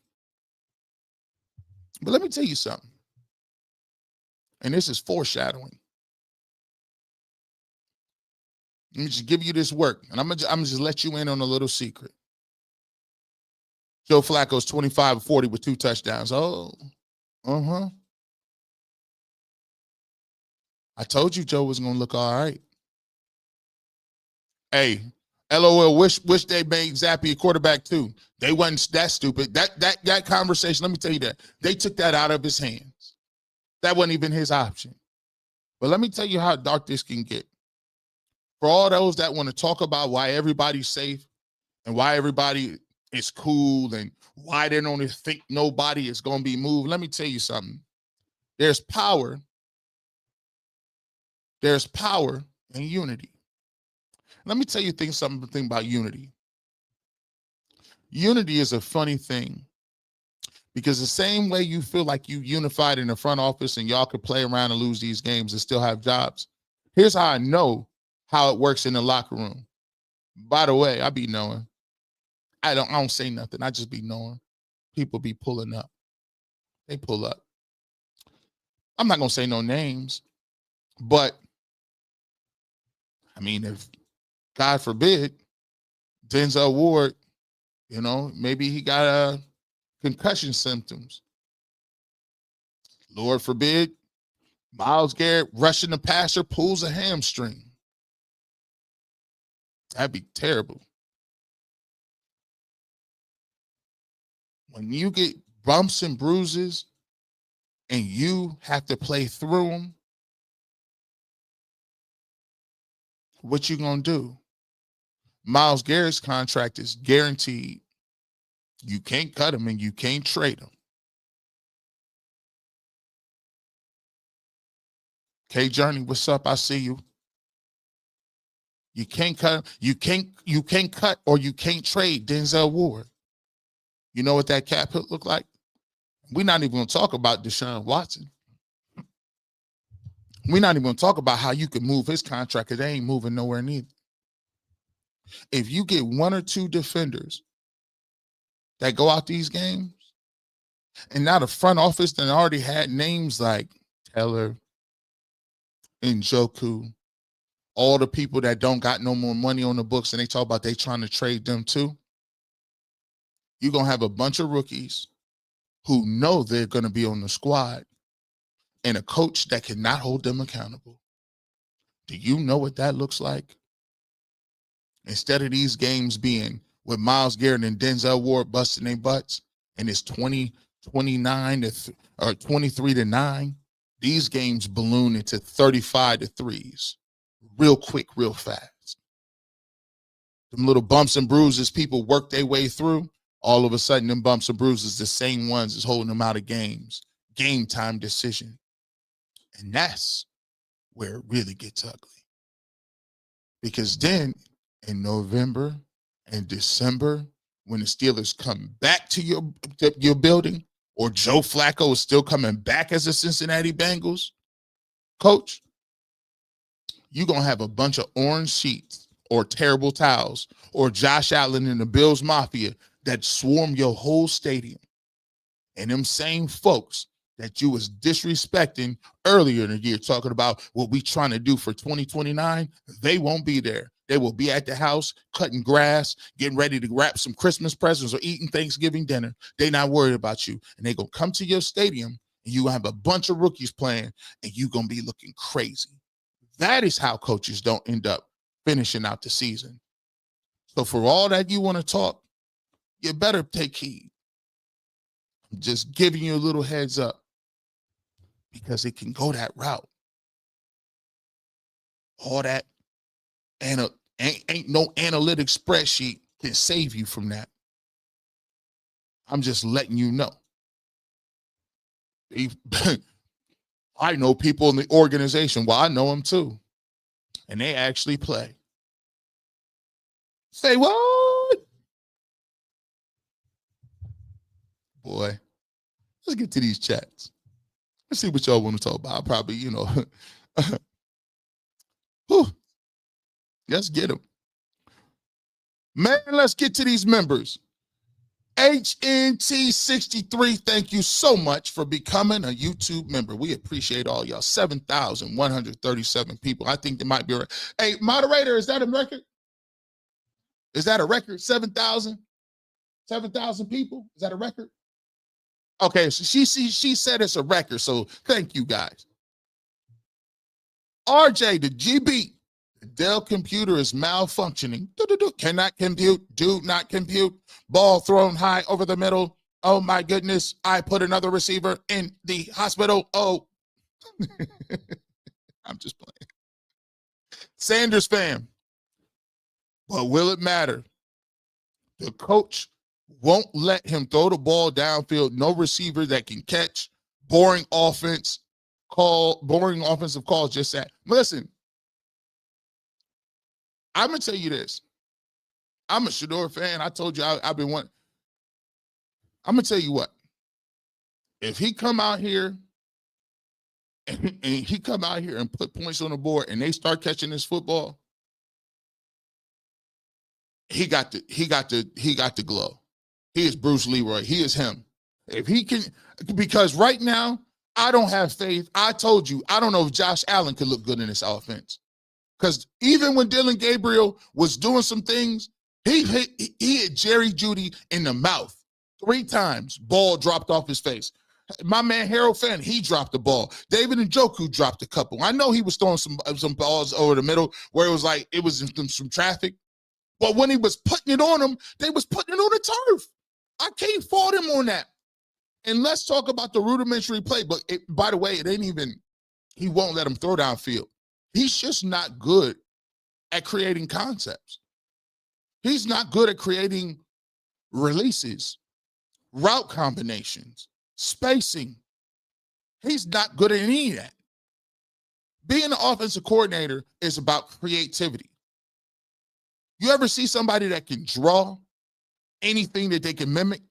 S1: But let me tell you something. And this is foreshadowing. Let me just give you this work, and I'm gonna just let you in on a little secret. Joe Flacco's 25-40 with 2 touchdowns. Oh, I told you Joe was gonna look all right. Hey, LOL. Wish they made Zappy a quarterback too. They wasn't that stupid. That conversation. Let me tell you that they took that out of his hands. That wasn't even his option. But let me tell you how dark this can get. For all those that want to talk about why everybody's safe and why everybody is cool and why they don't think nobody is going to be moved, let me tell you something. There's power. There's power in unity. Let me tell you something about unity. Unity is a funny thing because the same way you feel like you unified in the front office and y'all could play around and lose these games and still have jobs. Here's how I know how it works in the locker room. By the way, I be knowing. I don't say nothing. I just be knowing. People be pulling up. They pull up. I'm not going to say no names, but I mean, if God forbid, Denzel Ward, maybe he got concussion symptoms. Lord forbid, Myles Garrett rushing the passer pulls a hamstring. That'd be terrible. When you get bumps and bruises and you have to play through them, what you gonna do? Myles Garrett's contract is guaranteed. You can't cut him and you can't trade him. K Journey, what's up? I see you. You can't cut. You can't cut or you can't trade Denzel Ward. You know what that cap hit look like? We're not even going to talk about Deshaun Watson. We're not even going to talk about how you can move his contract because they ain't moving nowhere neither. If you get 1 or 2 defenders that go out these games, and now the front office then already had names like Taylor, Njoku, all the people that don't got no more money on the books, and they talk about they trying to trade them too. You're going to have a bunch of rookies who know they're going to be on the squad and a coach that cannot hold them accountable. Do you know what that looks like? Instead of these games being with Myles Garrett and Denzel Ward busting their butts and it's 29 or 23-9, these games balloon into 35-3s real quick, real fast. Them little bumps and bruises people work their way through. All of a sudden, them bumps and bruises, the same ones is holding them out of games. Game time decision. And that's where it really gets ugly. Because then in November and December, when the Steelers come back to your building, or Joe Flacco is still coming back as a Cincinnati Bengals coach, you're going to have a bunch of orange sheets or terrible towels or Josh Allen and the Bills Mafia that swarm your whole stadium. And them same folks that you was disrespecting earlier in the year, talking about what we trying to do for 2029, they won't be there. They will be at the house, cutting grass, getting ready to wrap some Christmas presents or eating Thanksgiving dinner. They not worried about you. And they going to come to your stadium and you have a bunch of rookies playing and you going to be looking crazy. That is how coaches don't end up finishing out the season. So for all that you want to talk, you better take heed. I'm just giving you a little heads up because it can go that route. All that and ain't no analytic spreadsheet can save you from that. I'm just letting you know. I know people in the organization. Well, I know them too. And they actually play. Say what? Boy, let's get to these chats. Let's see what y'all want to talk about. I'll probably, whew. Let's get them. Man, let's get to these members. HNT63, thank you so much for becoming a YouTube member. We appreciate all y'all. 7,137 people. I think there might be a... Hey, moderator, is that a record? Is that a record? 7,000? 7,000 people? Is that a record? Okay, so she said it's a record, so thank you guys. RJ, the GB, the Dell computer is malfunctioning. Cannot compute, do not compute. Ball thrown high over the middle. Oh my goodness, I put another receiver in the hospital. Oh, I'm just playing. Sanders fan, but will it matter? The coach won't let him throw the ball downfield. No receiver that can catch. Boring offensive calls. Just that. Listen, I'm gonna tell you this. I'm a Shedeur fan. I told you I've been one. I'm gonna tell you what. If he come out here and he come out here and put points on the board and they start catching this football, he got the glow. He is Bruce Leroy. He is him. If he can, because right now, I don't have faith. I told you, I don't know if Josh Allen could look good in this offense. Because even when Dylan Gabriel was doing some things, he hit Jerry Jeudy in the mouth 3 times. Ball dropped off his face. My man Harold Fenn, he dropped the ball. David Njoku dropped a couple. I know he was throwing some balls over the middle where it was like it was in some traffic. But when he was putting it on them, they was putting it on the turf. I can't fault him on that. And let's talk about the rudimentary play. But by the way, it ain't even, he won't let him throw downfield. He's just not good at creating concepts. He's not good at creating releases, route combinations, spacing. He's not good at any of that. Being an offensive coordinator is about creativity. You ever see somebody that can draw anything that they can mimic?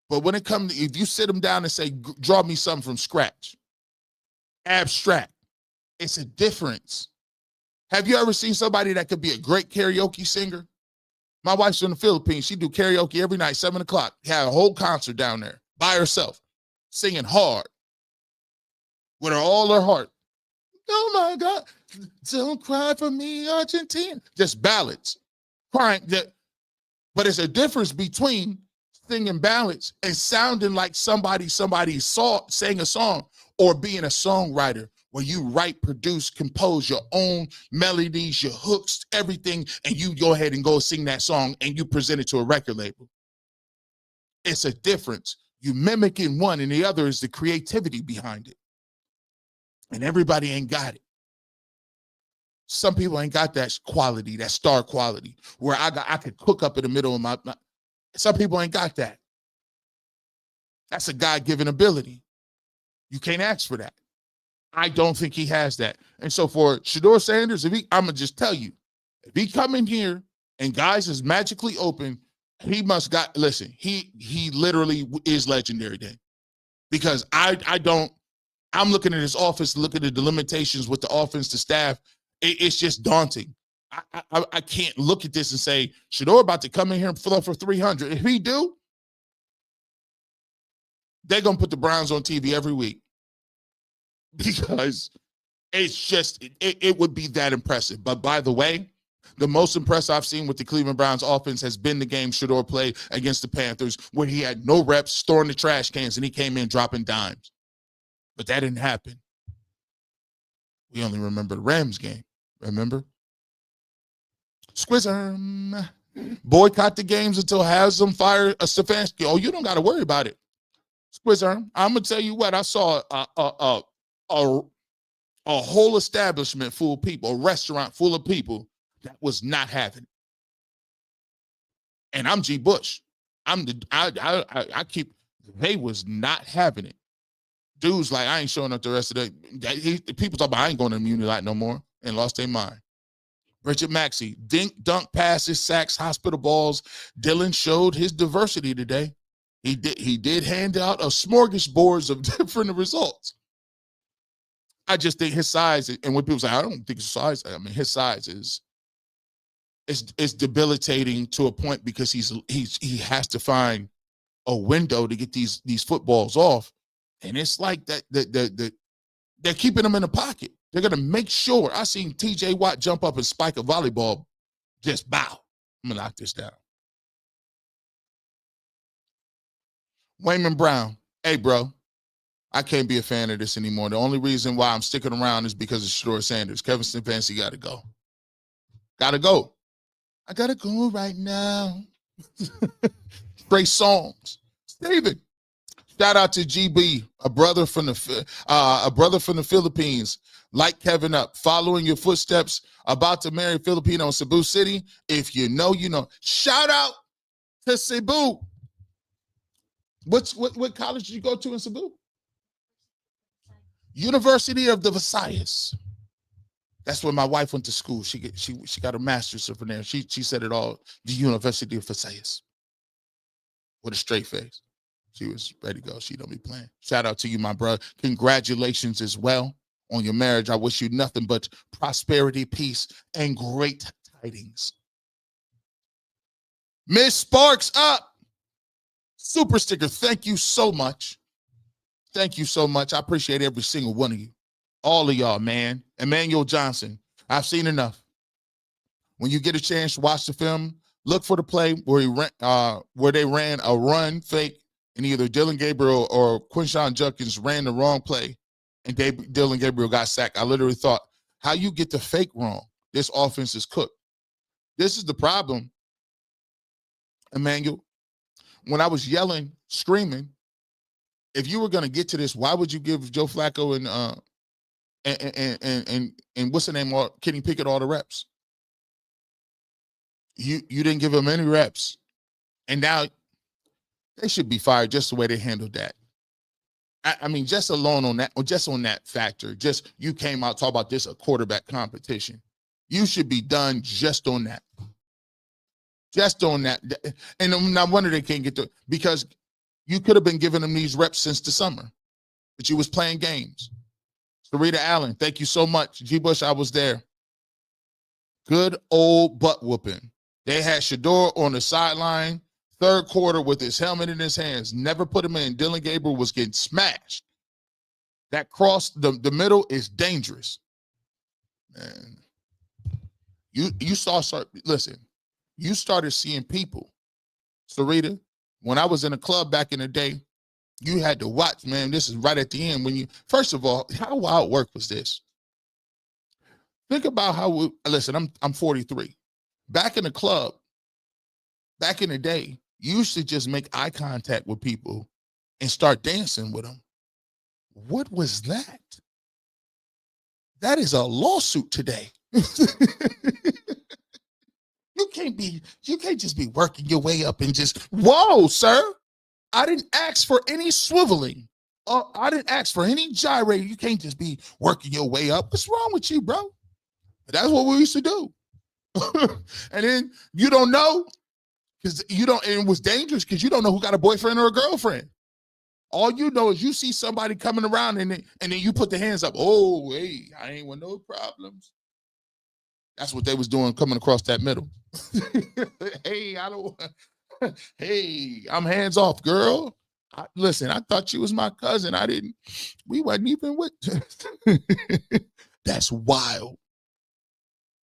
S1: But when it comes to, if you sit them down and say, draw me something from scratch, abstract, it's a difference. Have you ever seen somebody that could be a great karaoke singer? My wife's in the Philippines. She do karaoke every night, 7 o'clock. Had a whole concert down there by herself, singing hard with all her heart. Oh my God, don't cry for me, Argentina. Just ballads, crying. But it's a difference between singing ballads and sounding like somebody sang a song, or being a songwriter where you write, produce, compose your own melodies, your hooks, everything, and you go ahead and go sing that song and you present it to a record label. It's a difference. You mimicking one and the other is the creativity behind it. And everybody ain't got it. Some people ain't got that quality, that star quality, where I could cook up in the middle of my some people ain't got that. That's a God-given ability. You can't ask for that. I don't think he has that. And so for Shedeur Sanders, I'm going to just tell you, if he come in here and guys is magically open, he listen, he literally is legendary then. Because I'm looking at his office, looking at the limitations with the offense, the staff. It's just daunting. I can't look at this and say, Shedeur about to come in here and fill up for 300. If he do, They're going to put the Browns on TV every week because it's just, it would be that impressive. But by the way, the most impressive I've seen with the Cleveland Browns offense has been the game Shedeur played against the Panthers where he had no reps, throwing the trash cans, and he came in dropping dimes. But that didn't happen. We only remember the Rams game, remember? Squizzer. Boycott the games until Haslam fire a Stefanski. Oh, you don't got to worry about it. Squizzer, I'm going to tell you what, I saw a whole establishment full of people, a restaurant full of people that was not having it. And I'm G. Bush. They was not having it. Dudes like, I ain't showing up the rest of the people talk about I ain't going to immunity lot no more and lost their mind. Richard Maxey, dunk passes, sacks, hospital balls. Dylan showed his diversity today. He did hand out a smorgasbord of different results. I just think his size, and when people say, I don't think his size, I mean, his size is debilitating to a point because he has to find a window to get these footballs off. And it's like that they're keeping them in the pocket. They're going to make sure. I seen TJ Watt jump up and spike a volleyball. Just bow. I'm going to knock this down. Wayman Brown. Hey, bro. I can't be a fan of this anymore. The only reason why I'm sticking around is because of Shedeur Sanders. Kevin Stefanski got to go. Got to go. I got to go right now. Great songs. Steven. Shout out to GB, a brother from the Philippines. Light Kevin up, following your footsteps, about to marry a Filipino in Cebu City. If you know, you know. Shout out to Cebu. What college did you go to in Cebu? University of the Visayas. That's where my wife went to school. She got a master's from there. She said it all. The University of Visayas. With a straight face. She was ready to go. She don't be playing. Shout out to you, my brother. Congratulations as well on your marriage. I wish you nothing but prosperity, peace, and great tidings. Miss Sparks up. Super sticker. Thank you so much. Thank you so much. I appreciate every single one of you. All of y'all, man. Emmanuel Johnson. I've seen enough. When you get a chance to watch the film, look for the play where they ran a run fake and either Dylan Gabriel or Quinshon Judkins ran the wrong play and Dylan Gabriel got sacked. I literally thought, how you get the fake wrong? This offense is cooked. This is the problem, Emmanuel. When I was yelling, screaming, if you were going to get to this, why would you give Joe Flacco and what's the name, Kenny Pickett all the reps? You didn't give them any reps. And now they should be fired just the way they handled that. I mean, just alone on that, or just on that factor, just you came out, talk about this, a quarterback competition. You should be done just on that. Just on that. And no wonder they can't get to, because you could have been giving them these reps since the summer, but you was playing games. Sarita Allen, thank you so much. G. Bush, I was there. Good old butt whooping. They had Shedeur on the sideline, third quarter with his helmet in his hands. Never put him in. Dylan Gabriel was getting smashed. That cross, the middle is dangerous. Man, you listen, you started seeing people. Sarita, when I was in a club back in the day, you had to watch, man. This is right at the end. When you, first of all, how wild work was this? Think about how, listen, I'm 43. Back in the club, back in the day, you used to just make eye contact with people and start dancing with them. What was that? That is a lawsuit today. You can't just be working your way up and just, whoa, sir. I didn't ask for any swiveling. I didn't ask for any gyrating. You can't just be working your way up. What's wrong with you, bro? But that's what we used to do. And then you don't know, because you don't, and it was dangerous because you don't know who got a boyfriend or a girlfriend. All you know is you see somebody coming around and then you put the hands up. Oh, hey, I ain't with no problems. That's what they was doing coming across that middle. Hey, hey, I'm hands off, girl. Listen, I thought you was my cousin. We wasn't even with. That's wild.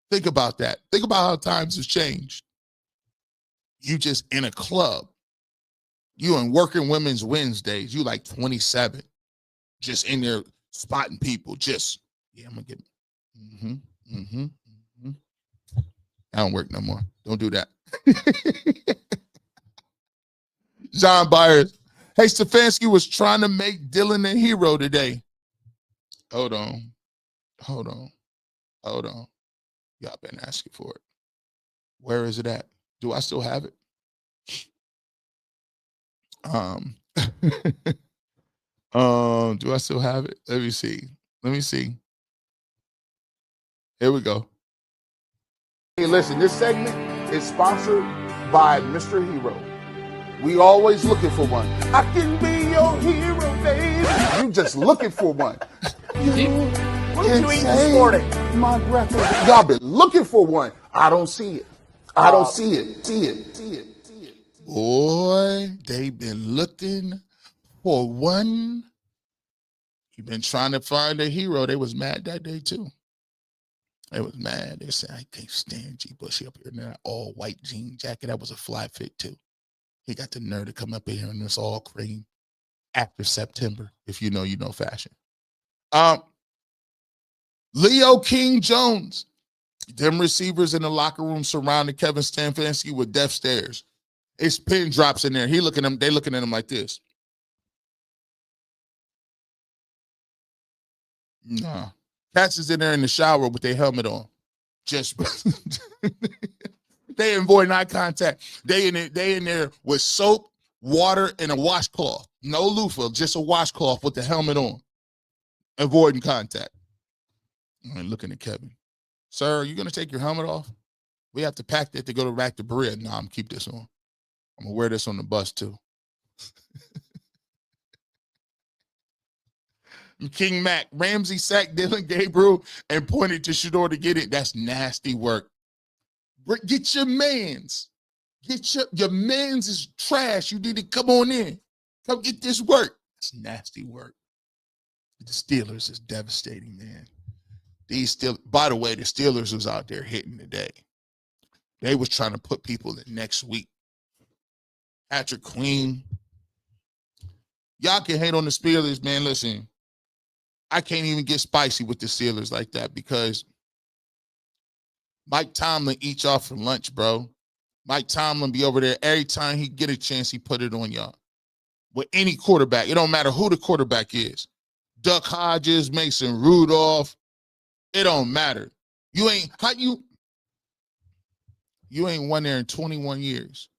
S1: Think about that. Think about how times have changed. You just in a club. You in Working Women's Wednesdays. You like 27. Just in there spotting people. I'm going to get. I don't work no more. Don't do that. John Byers. Hey, Stefanski was trying to make Dylan a hero today. Hold on. Y'all been asking for it. Where is it at? Do I still have it? Do I still have it? Let me see. Here we go. Hey, listen, this segment is sponsored by Mr. Hero. We always looking for one. I can be your hero, baby. You just looking for one. What did you eat this morning? My breakfast. Y'all been looking for one. I don't see it. See it. Boy, they been looking for one. You've been trying to find a hero. They was mad that day too. They was mad. They said, I can't stand G. Bushy up here in that all white jean jacket. That was a fly fit too. He got the nerve to come up in here in this all cream after September. If you know fashion. Leo King Jones. Them receivers in the locker room surrounding Kevin Stefanski with death stares. It's pin drops in there. They looking at him like this. Nah. Cats is in there in the shower with their helmet on. Just they avoiding eye contact. They in there with soap, water, and a washcloth. No loofah, just a washcloth with the helmet on. Avoiding contact. I'm looking at Kevin. Sir, are you going to take your helmet off? We have to pack that to go back to Berea. No, I'm going to keep this on. I'm going to wear this on the bus too. King Mac. Ramsey sacked Dylan Gabriel and pointed to Shedeur to get it. That's nasty work. Get your mans. Your mans is trash. You need to come on in. Come get this work. That's nasty work. The Steelers is devastating, man. By the way, the Steelers was out there hitting today. They was trying to put people in next week. Patrick Queen. Y'all can hate on the Steelers, man. Listen, I can't even get spicy with the Steelers like that because Mike Tomlin eats y'all for lunch, bro. Mike Tomlin be over there every time he get a chance, he put it on y'all. With any quarterback, it don't matter who the quarterback is. Duck Hodges, Mason Rudolph, it don't matter. You ain't won there in 21 years.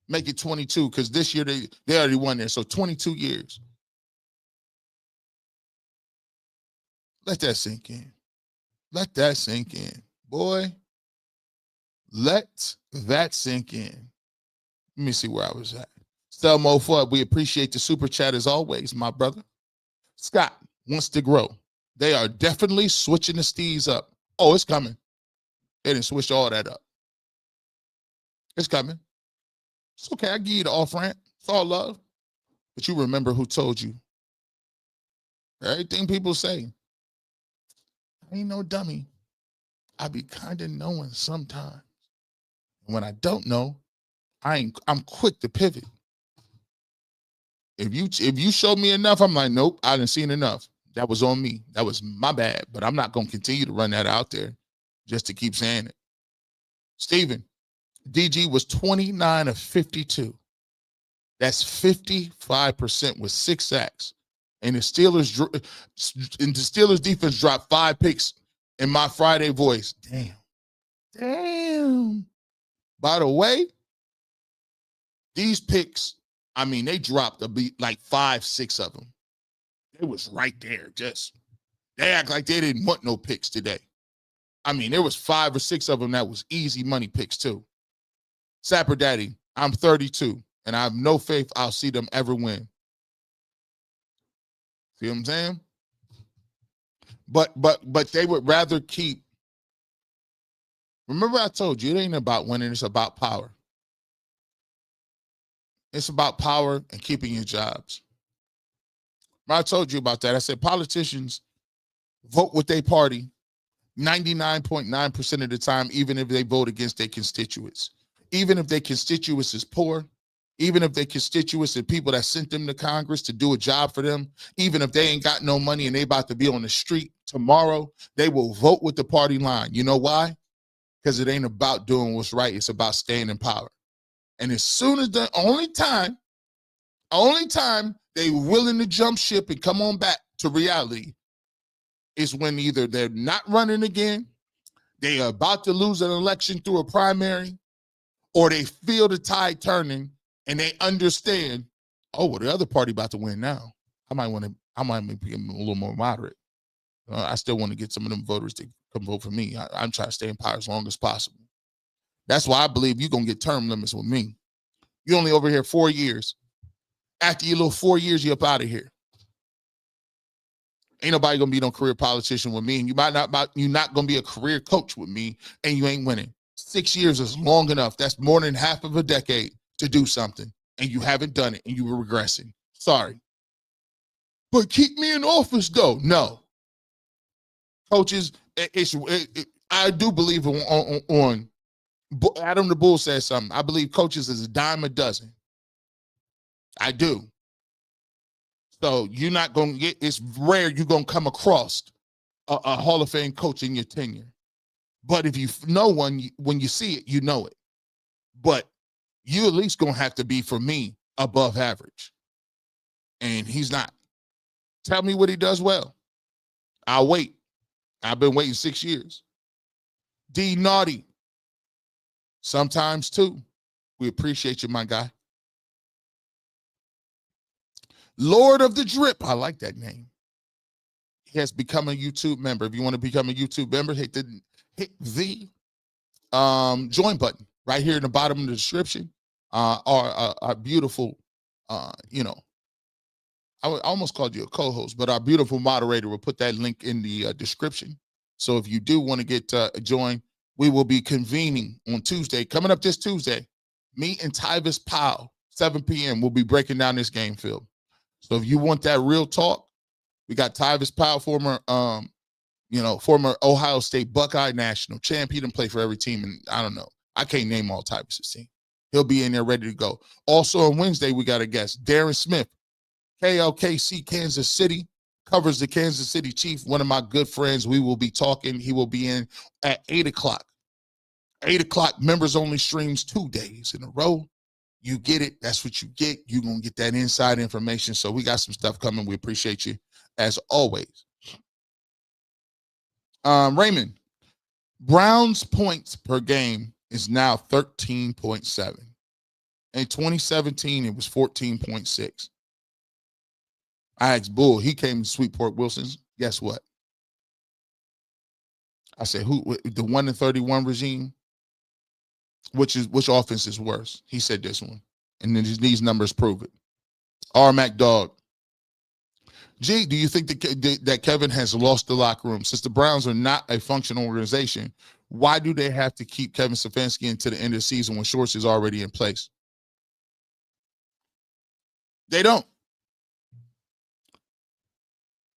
S1: Make it 22 because this year they already won there, so 22 years. Let that sink in. Let that sink in. Boy, let that sink in. Let me see where I was at. Stelmo Fudd, we appreciate the super chat as always, my brother. Scott wants to grow. They are definitely switching the Stees up. Oh, it's coming. They didn't switch all that up. It's coming. It's okay. I give you the off-ramp. It's all love. But you remember who told you. Everything people say. I ain't no dummy. I be kind of knowing sometimes. And when I don't know, I'm quick to pivot. If you show me enough, I'm like, nope, I didn't seen enough. That was on me. That was my bad. But I'm not going to continue to run that out there just to keep saying it. Steven, DG was 29 of 52. That's 55% with 6 sacks. And the Steelers defense dropped 5 picks in my Friday voice. Damn. By the way, these picks, I mean, they dropped like 5, 6 of them. It was right there. They act like they didn't want no picks today. I mean, there was 5 or 6 of them that was easy money picks too. Sapper Daddy, I'm 32, and I have no faith I'll see them ever win. See what I'm saying? But they would rather keep. Remember I told you, it ain't about winning, it's about power. It's about power and keeping your jobs. I told you about that. I said politicians vote with their party 99.9% of the time, even if they vote against their constituents. Even if their constituents is poor, even if their constituents and people that sent them to Congress to do a job for them, even if they ain't got no money and they about to be on the street tomorrow, they will vote with the party line. You know why? Because it ain't about doing what's right. It's about staying in power. And as soon as the only time they willing to jump ship and come on back to reality is when either they're not running again, they are about to lose an election through a primary, or they feel the tide turning and they understand, oh, well, the other party about to win now. I might be a little more moderate. I still want to get some of them voters to come vote for me. I'm trying to stay in power as long as possible. That's why I believe you're going to get term limits with me. You only over here 4 years. After your little 4 years, you're up out of here. Ain't nobody gonna be no career politician with me, and you're not gonna be a career coach with me, and you ain't winning. 6 years is long enough. That's more than half of a decade to do something, and you haven't done it, and you were regressing. Sorry, but keep me in office though. No, coaches. I do believe on Adam the Bull says something. I believe coaches is a dime a dozen. I do. So you're not going to get, it's rare you're going to come across a Hall of Fame coach in your tenure. But if you know one, when you see it, you know it. But you at least going to have to be, for me, above average. And he's not. Tell me what he does well. I'll wait. I've been waiting 6 years. D Naughty. Sometimes too. We appreciate you, my guy. Lord of the Drip. I like that name. He has become a YouTube member. If you want to become a YouTube member, hit the join button right here in the bottom of the description. Our beautiful, I almost called you a co-host, but our beautiful moderator will put that link in the description. So if you do want to get join, we will be convening on Tuesday. Coming up this Tuesday, me and Tyvis Powell, 7 p.m. We'll be breaking down this game film. So if you want that real talk, we got Tyvis Powell, former Ohio State Buckeye national champion, and play for every team. And I don't know. I can't name all Tyvis' team. He'll be in there ready to go. Also on Wednesday, we got a guest, Darren Smith, KLKC Kansas City, covers the Kansas City Chiefs, one of my good friends. We will be talking. He will be in at 8 o'clock. 8 o'clock, members only streams 2 days in a row. You get it. That's what you get. You're going to get that inside information. So we got some stuff coming. We appreciate you as always. Raymond, Browns points per game is now 13.7. In 2017, it was 14.6. I asked Bull. He came to Sweetport Wilson's. Guess what? I said, who? The 1-31 regime? Which offense is worse? He said this one. And then these numbers prove it. R-Mac Dog. G, do you think that Kevin has lost the locker room? Since the Browns are not a functional organization, why do they have to keep Kevin Stefanski until the end of the season when Shorts is already in place? They don't.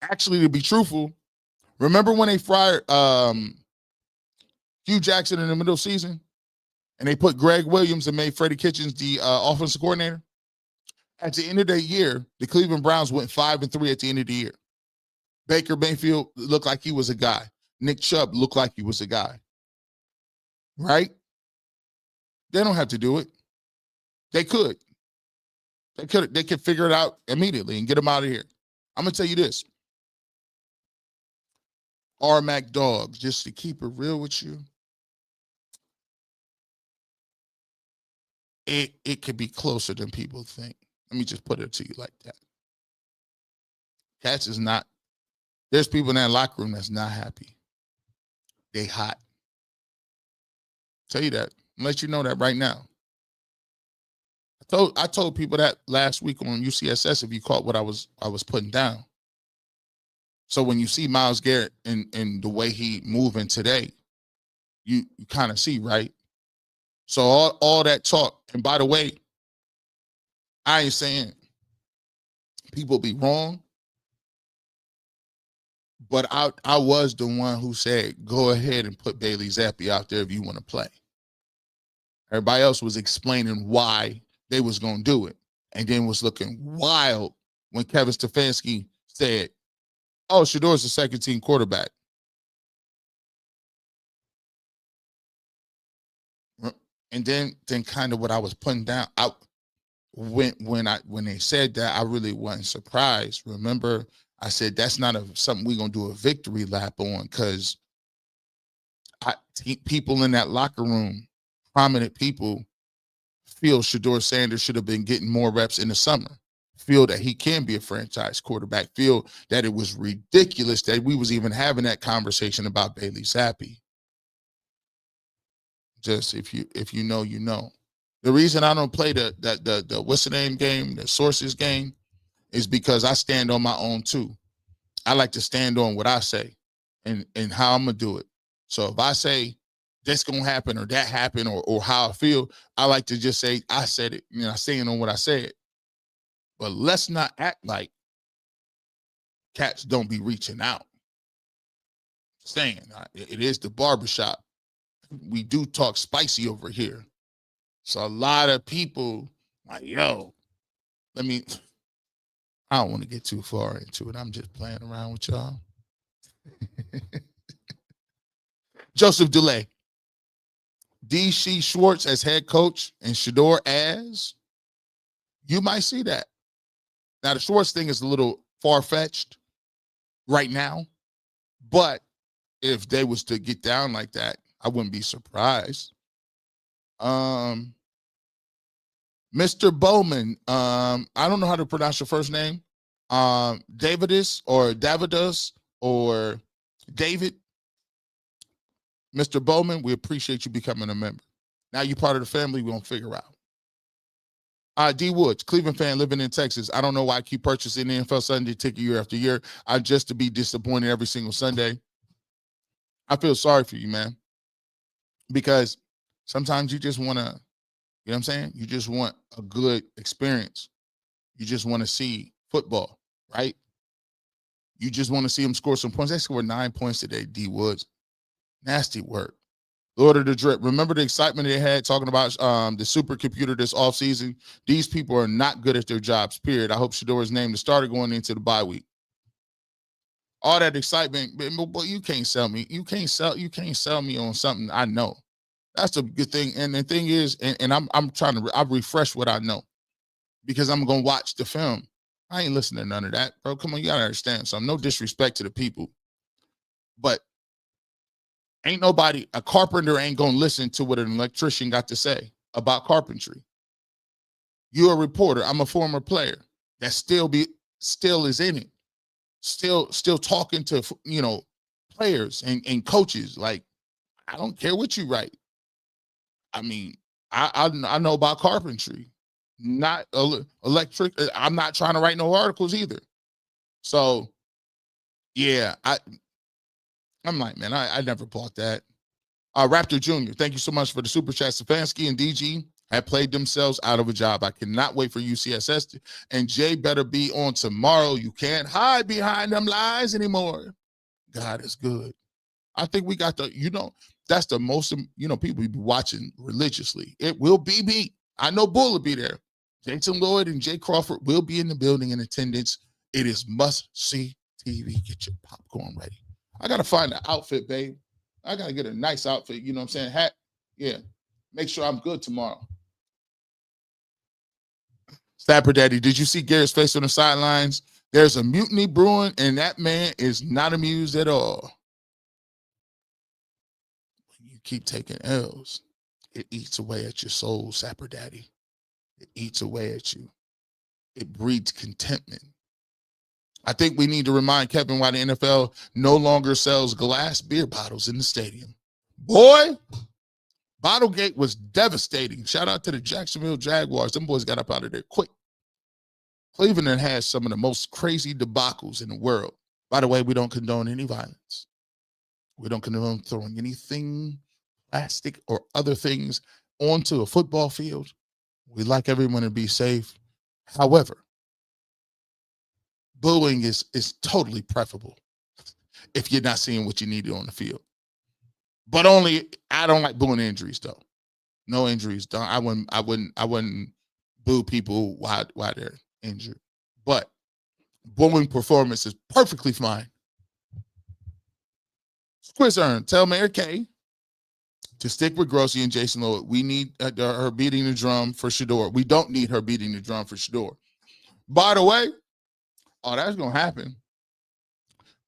S1: Actually, to be truthful, remember when they fired Hugh Jackson in the middle of the season? And they put Greg Williams and made Freddie Kitchens the offensive coordinator? At the end of the year, the Cleveland Browns went 5-3 at the end of the year. Baker Mayfield looked like he was a guy. Nick Chubb looked like he was a guy. Right? They don't have to do it. They could. They could figure it out immediately and get them out of here. I'm going to tell you this. R-Mac Dogs, just to keep it real with you, it could be closer than people think. Let me just put it to you like that. Cats is not, there's people in that locker room that's not happy. They hot. Tell you that. I'll let you know that right now. I told people that last week on UCSS, if you caught what I was putting down. So when you see Myles Garrett and the way he moving today, you kind of see, right? So all that talk, and by the way, I ain't saying people be wrong, but I was the one who said, go ahead and put Bailey Zappi out there if you want to play. Everybody else was explaining why they was going to do it, and then was looking wild when Kevin Stefanski said, oh, Shedeur's the second-team quarterback. And then kind of what I was putting down, when they said that, I really wasn't surprised. Remember, I said that's not something we're gonna do a victory lap on, because people in that locker room, prominent people, feel Shedeur Sanders should have been getting more reps in the summer. Feel that he can be a franchise quarterback. Feel that it was ridiculous that we was even having that conversation about Bailey Zappi. Just if you know, you know. The reason I don't play the what's the name game, the sources game, is because I stand on my own too. I like to stand on what I say and how I'm gonna do it. So if I say that's gonna happen or that happened or how I feel, I like to just say I said it. I stand on what I said. But let's not act like cats don't be reaching out. Saying it is the barbershop. We do talk spicy over here. So a lot of people like, yo, I don't want to get too far into it. I'm just playing around with y'all. Joseph DeLay. D.C. Schwartz as head coach and Shedeur as, you might see that. Now, the Schwartz thing is a little far-fetched right now, but if they was to get down like that, I wouldn't be surprised. Mr. Bowman, I don't know how to pronounce your first name. Davidus or David. Mr. Bowman, we appreciate you becoming a member. Now you're part of the family, we're going to figure out. D. Woods, Cleveland fan living in Texas. I don't know why I keep purchasing the NFL Sunday ticket year after year. I just to be disappointed every single Sunday. I feel sorry for you, man. Because sometimes you just want to, you know what I'm saying? You just want a good experience. You just want to see football, right? You just want to see them score some points. They scored 9 points today, D. Woods. Nasty work. Lord of the Drip. Remember the excitement they had talking about the supercomputer this offseason? These people are not good at their jobs, period. I hope Shedeur is named the starter going into the bye week. All that excitement, but you can't sell me. You can't sell me on something I know. That's a good thing. And the thing is, and I'm trying to I refresh what I know because I'm gonna watch the film. I ain't listening to none of that, bro. Come on, you gotta understand something. No disrespect to the people, but ain't nobody, a carpenter ain't gonna listen to what an electrician got to say about carpentry. You're a reporter. I'm a former player that still is in it. Still talking to players and coaches. Like, I don't care what you write. I mean, I know about carpentry, not electric. I'm not trying to write no articles either. So, yeah, I'm like, man, I never bought that. Raptor Jr., thank you so much for the super chat. Stefanski and DG have played themselves out of a job. I cannot wait for UCSS. And Jay better be on tomorrow. You can't hide behind them lies anymore. God is good. I think we got that's the most, people be watching religiously. It will be me. I know Bull will be there. Jason Lloyd and Jay Crawford will be in the building in attendance. It is must-see TV. Get your popcorn ready. I got to find an outfit, babe. I got to get a nice outfit. You know what I'm saying? Hat. Yeah. Make sure I'm good tomorrow. Stapper Daddy, did you see Garrett's face on the sidelines? There's a mutiny brewing, and that man is not amused at all. When you keep taking L's, it eats away at your soul, Sapper Daddy. It eats away at you. It breeds contentment. I think we need to remind Kevin why the NFL no longer sells glass beer bottles in the stadium. Boy, Bottlegate was devastating. Shout out to the Jacksonville Jaguars. Them boys got up out of there quick. Cleveland has some of the most crazy debacles in the world. By the way, we don't condone any violence. We don't condone throwing anything, plastic or other things, onto a football field. We like everyone to be safe. However, booing is totally preferable if you're not seeing what you needed on the field. But I don't like booing injuries though. No injuries done. I wouldn't boo people while they're injured. But booing performance is perfectly fine. Quiz earn. Tell Mary Kay to stick with Grossi and Jason Lloyd. We need her beating the drum for Shedeur. We don't need her beating the drum for Shedeur. By the way, that's gonna happen.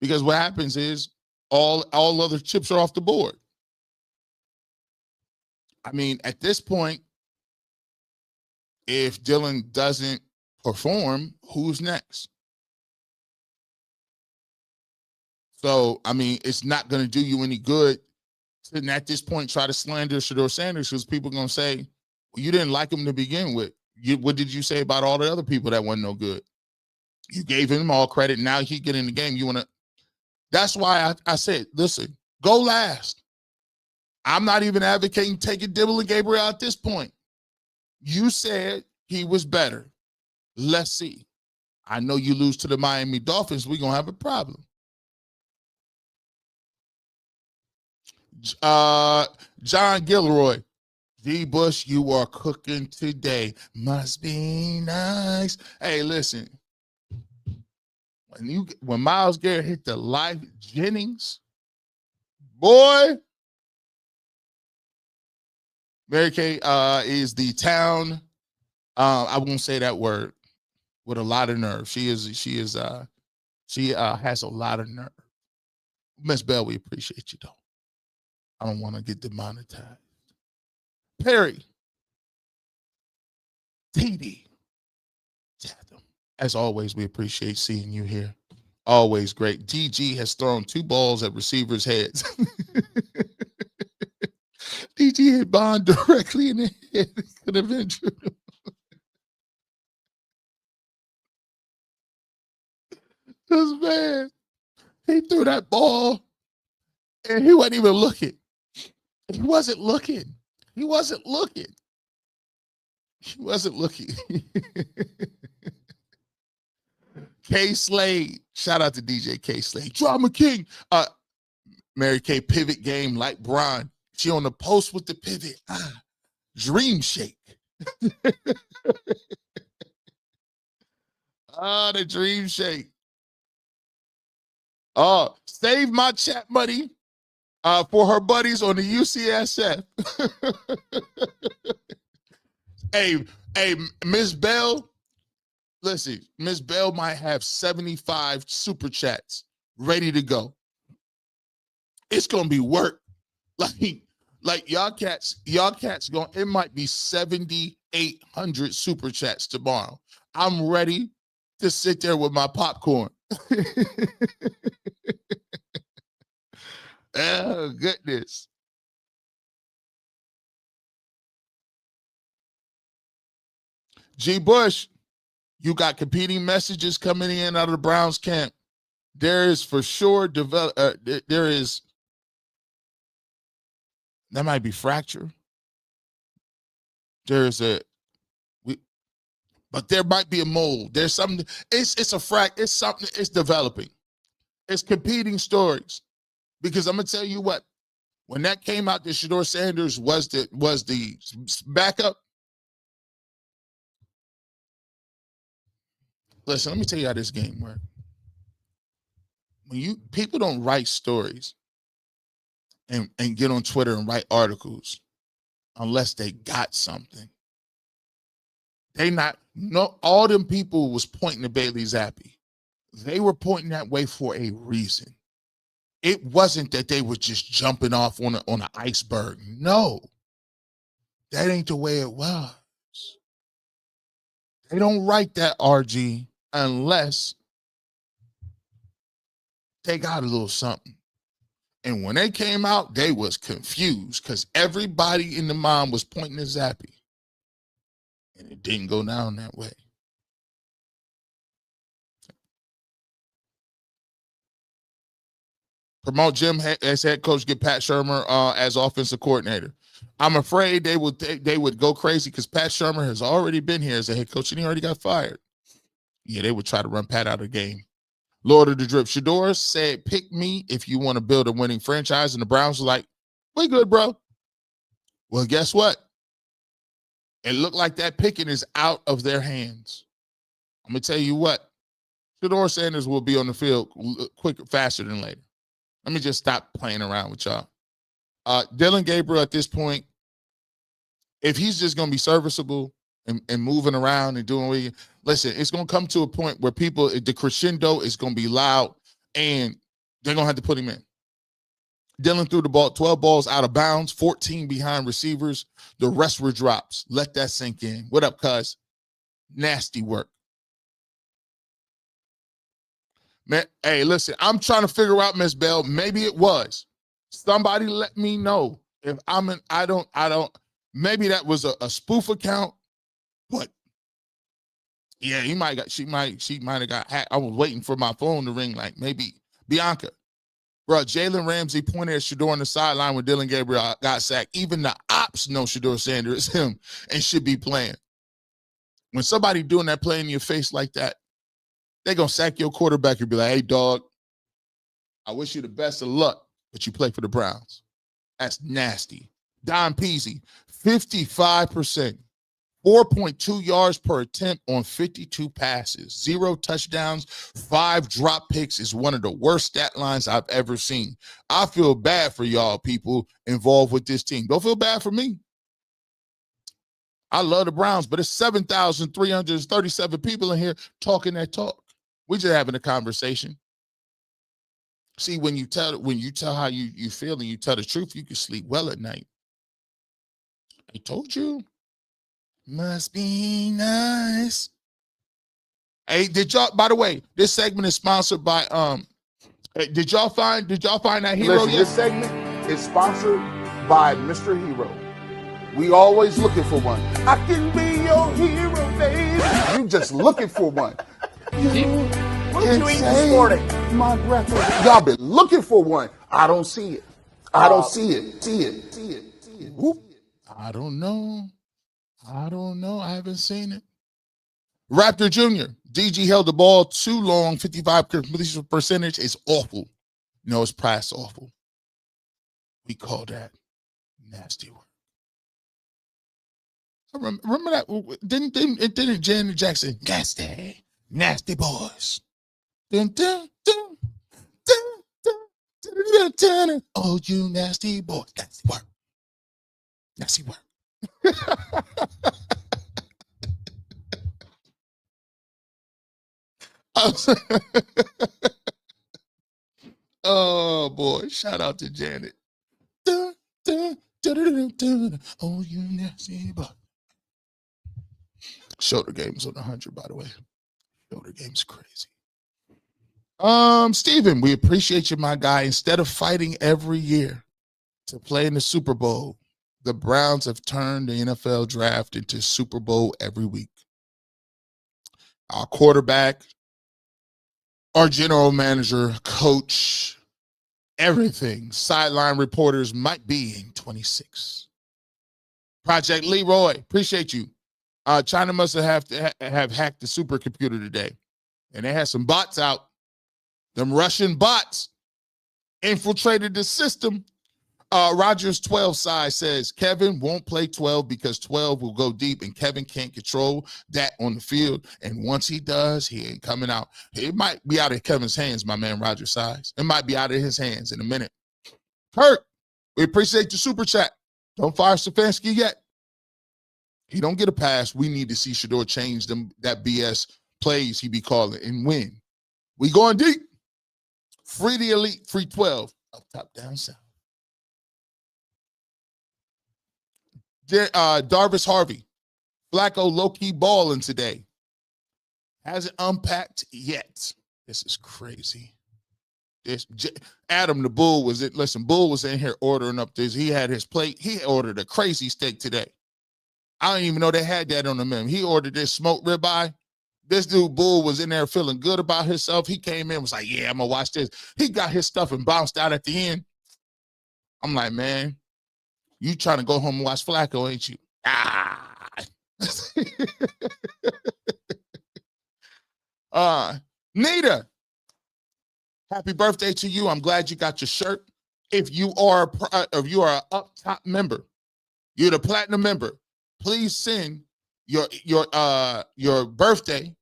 S1: Because what happens is all other chips are off the board. I mean, at this point, if Dylan doesn't perform, who's next? So, I mean, it's not going to do you any good to, at this point, try to slander Shedeur Sanders because people are going to say, well, you didn't like him to begin with. What did you say about all the other people that wasn't no good? You gave him all credit. Now he get in the game. You want to. That's why I said, listen, go last. I'm not even advocating taking Dibble and Gabriel at this point. You said he was better. Let's see. I know you lose to the Miami Dolphins, we're going to have a problem. John Gilroy. D. Bush, you are cooking today. Must be nice. Hey, listen. When Myles Garrett hit the Life Jennings, boy, Mary Kay is the town. I won't say that word with a lot of nerve. She has a lot of nerve. Miss Bell, we appreciate you though. I don't want to get demonetized. Perry, TD, Chatham. As always, we appreciate seeing you here. Always great. DG has thrown 2 balls at receivers' heads. DG hit Bond directly in the head. Could have been true. This man, he threw that ball and he wasn't even looking. He wasn't looking. He wasn't looking. He wasn't looking. K Slade. Shout out to DJ K Slade. Drama King. Mary Kay pivot game like Bron. She on the post with the pivot. Dream shake. The dream shake. Save my chat money for her buddies on the UCSF. Hey, Miss Bell, listen, Miss Bell might have 75 super chats ready to go. It's gonna be work. Like y'all cats going, it might be 7,800 super chats tomorrow. I'm ready to sit there with my popcorn. Oh, goodness. G. Bush, you got competing messages coming in out of the Browns camp. There is for sure there might be fracture. But there might be a mold. There's something. It's something. It's developing. It's competing stories. Because I'm gonna tell you what, when that came out that Shedeur Sanders was the backup. Listen, let me tell you how this game works. When people don't write stories and get on Twitter and write articles unless they got something. All them people was pointing to Bailey Zappi. They were pointing that way for a reason. It wasn't that they were just jumping off on an iceberg. No, that ain't the way it was. They don't write that, RG, unless they got a little something. And when they came out, they was confused because everybody in the mob was pointing to Zappi. And it didn't go down that way. Promote Jim as head coach, get Pat Shermer as offensive coordinator. I'm afraid they would go crazy because Pat Shermer has already been here as a head coach and he already got fired. Yeah, they would try to run Pat out of the game. Lord of the Drip, Shedeur said, pick me if you want to build a winning franchise. And the Browns were like, we good, bro. Well, guess what? It looked like that picking is out of their hands. I'm going to tell you what. Shedeur Sanders will be on the field quicker, faster than later. Let me just stop playing around with y'all. Dylan Gabriel at this point, if he's just going to be serviceable and moving around and doing what listen, it's going to come to a point where the crescendo is going to be loud and they're going to have to put him in. Dylan threw the ball, 12 balls out of bounds, 14 behind receivers. The rest were drops. Let that sink in. What up, cuz? Nasty work. Man, hey, listen, I'm trying to figure out, Miss Bell. Maybe it was. Somebody let me know if I don't, maybe that was a spoof account, but yeah, she might have got hacked. I was waiting for my phone to ring, like maybe Bianca. Bro, Jalen Ramsey pointed at Shedeur on the sideline when Dylan Gabriel got sacked. Even the ops know Shedeur Sanders is him and should be playing. When somebody doing that play in your face like that, they're going to sack your quarterback and be like, hey, dog, I wish you the best of luck, but you play for the Browns. That's nasty. Don Peasy, 55%, 4.2 yards per attempt on 52 passes, 0 touchdowns, 5 drop picks is one of the worst stat lines I've ever seen. I feel bad for y'all people involved with this team. Don't feel bad for me. I love the Browns, but it's 7,337 people in here talking that talk. We're just having a conversation. See, when you tell how you feel and you tell the truth, you can sleep well at night. I told you. Must be nice. Hey, by the way, this segment is sponsored by did y'all find that hero
S4: Listen,
S1: yet?
S4: this segment is sponsored by Mr. Hero. We always looking for one. I can be your hero, baby. You just looking for one.
S5: What did you eat this morning?
S4: My breath. Y'all been looking for one. I don't see it. I don't see it.
S1: Whoop. I don't know. I haven't seen it. Raptor Jr. DG held the ball too long. 55 completion percentage is awful. No, it's past awful. We call that nasty work. I remember that? Didn't Janet Jackson? Nasty boys. Dun, dun, dun, dun, dun, dun, dun, dun. Oh, you nasty boys. Nasty work. Nasty work. Oh boy, shout out to Janet. Dun, dun, dun, dun, dun, dun. Oh, you nasty boy. Shoulder game's on 100, by the way. Shoulder game's crazy. Steven, we appreciate you, my guy. Instead of fighting every year to play in the Super Bowl, the Browns have turned the NFL draft into Super Bowl every week. Our quarterback, our general manager, coach, everything, sideline reporters might be in 26. Project Leroy, appreciate you. China must have hacked the supercomputer today. And they had some bots out. Them Russian bots infiltrated the system. Rogers 12 side says Kevin won't play 12 because 12 will go deep and Kevin can't control that on the field. And once he does, he ain't coming out. It might be out of Kevin's hands, my man Roger Size. It might be out of his hands in a minute. Kurt, we appreciate the super chat. Don't fire Stefanski yet. He don't get a pass. We need to see Shedeur change that BS plays he be calling and win. We going deep. Free the elite, free 12. Up top, down south. Darvis Harvey. Flacco low-key balling today. Hasn't unpacked yet. This is crazy. Adam the Bull was it. Listen, Bull was in here ordering up this. He had his plate. He ordered a crazy steak today. I don't even know they had that on the menu. He ordered this smoked ribeye. This dude Bull was in there feeling good about himself. He came in, was like, yeah, I'm going to watch this. He got his stuff and bounced out at the end. I'm like, man, You trying to go home and watch Flacco, ain't you? Nita, happy birthday to you. I'm glad you got your shirt. If you are an up top member, you're the platinum member, please send your birthday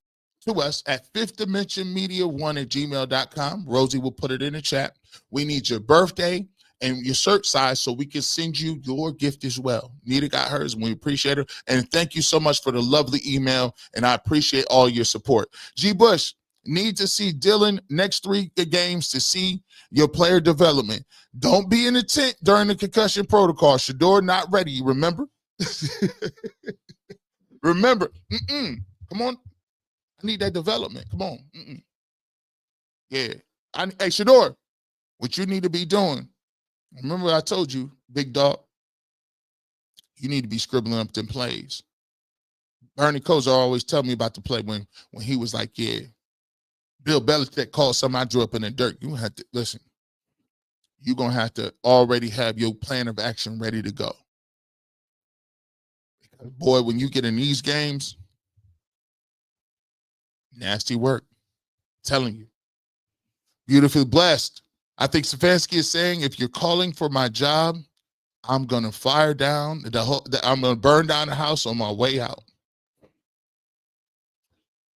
S1: to us at fifthdimensionmedia1@gmail.com. Rosie will put it in the chat. We need your birthday and your shirt size so we can send you your gift as well. Nita got hers, and we appreciate her. And thank you so much for the lovely email, and I appreciate all your support. G. Bush, need to see Dylan next 3 games to see your player development. Don't be in the tent during the concussion protocol. Shedeur not ready, remember? Remember. Come on. I need that development. Come on. Yeah. Hey, Shedeur, what you need to be doing, remember I told you, big dog, you need to be scribbling up them plays. Bernie Kosar always tell me about the play when he was like, yeah, Bill Belichick called something I drew up in the dirt. You have to, listen, you're going to have to already have your plan of action ready to go. Because boy, when you get in these games, nasty work. I'm telling you. Beautifully blessed. I think Stefanski is saying, if you're calling for my job, I'm going to fire down I'm going to burn down the house on my way out.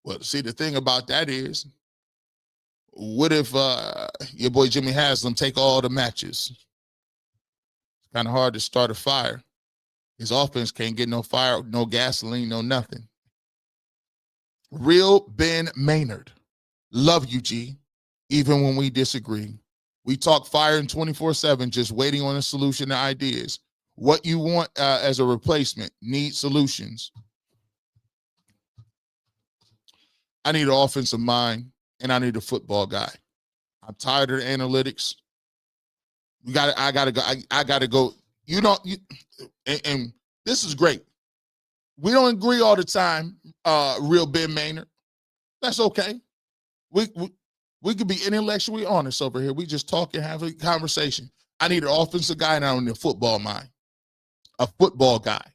S1: Well, see, the thing about that is, what if your boy Jimmy Haslam take all the matches? It's kind of hard to start a fire. His offense can't get no fire, no gasoline, no nothing. Real Ben Maynard. Love you, G. Even when we disagree. We talk firing 24/7, just waiting on a solution to ideas. What you want as a replacement, need solutions. I need an offensive mind, and I need a football guy. I'm tired of the analytics. I gotta go. And this is great. We don't agree all the time, real Ben Maynard. That's okay. We could be intellectually honest over here. We just talk and have a conversation. I need an offensive guy, and I need a football mind. A football guy.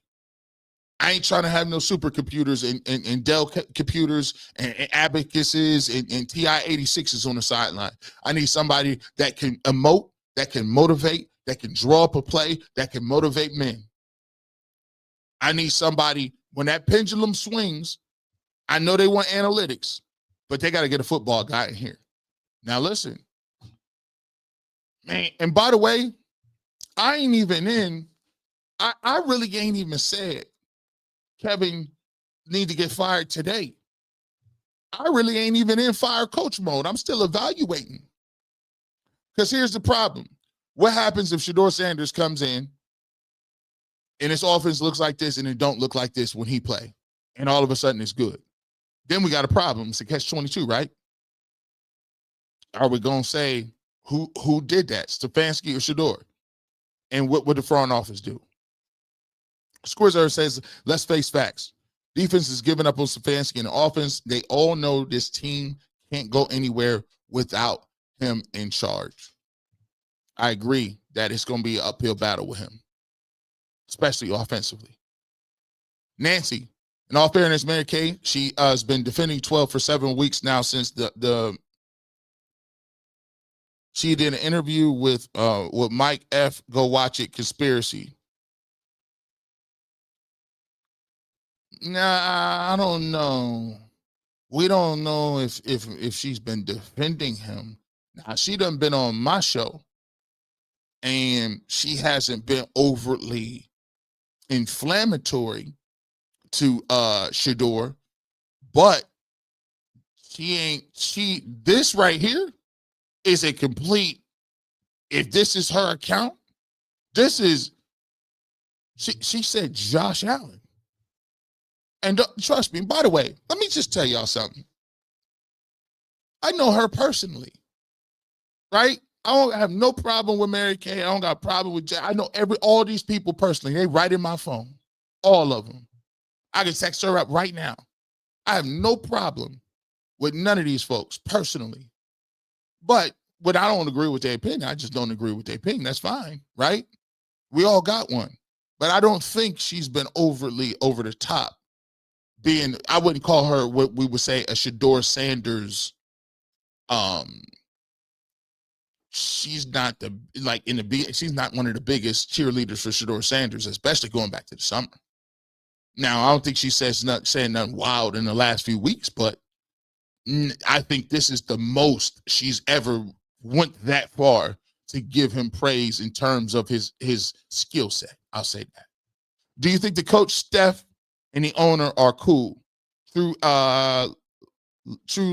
S1: I ain't trying to have no supercomputers and Dell computers and abacuses and TI 86s on the sideline. I need somebody that can emote, that can motivate, that can draw up a play, that can motivate men. I need somebody, when that pendulum swings, I know they want analytics, but they got to get a football guy in here. Now listen, man, and by the way, I really ain't even said Kevin need to get fired today. I really ain't even in fire coach mode. I'm still evaluating. Because here's the problem. What happens if Shedeur Sanders comes in and his offense looks like this and it don't look like this when he play, and all of a sudden it's good? Then we got a problem. It's a catch-22, right? Are we going to say who did that, Stefanski or Shedeur? And what would the front office do? Squizzer says, let's face facts. Defense is giving up on Stefanski, and the offense, they all know this team can't go anywhere without him in charge. I agree that it's going to be an uphill battle with him, especially offensively. Nancy, in all fairness, Mary Kay, she has been defending 12 for 7 weeks now since she did an interview with Mike F. Go watch it, Conspiracy. Nah, I don't know. We don't know if she's been defending him. Now, she done been on my show, and she hasn't been overtly inflammatory to Shedeur, but this right here is a complete, if this is her account, she said Josh Allen. And trust me, by the way, let me just tell y'all something. I know her personally, right? I don't have no problem with Mary Kay. I don't got a problem with Jack. I know all these people personally. They right in my phone, all of them. I can text her up right now. I have no problem with none of these folks personally. But when I don't agree with their opinion, I just don't agree with their opinion. That's fine, right? We all got one. but I don't think she's been overly over the top. I wouldn't call her what we would say a Shedeur Sanders. She's not she's not one of the biggest cheerleaders for Shedeur Sanders, especially going back to the summer. Now, I don't think she saying nothing wild in the last few weeks, but I think this is the most she's ever went that far to give him praise in terms of his skill set. I'll say that. Do you think the coach, Steph, and the owner are cool? True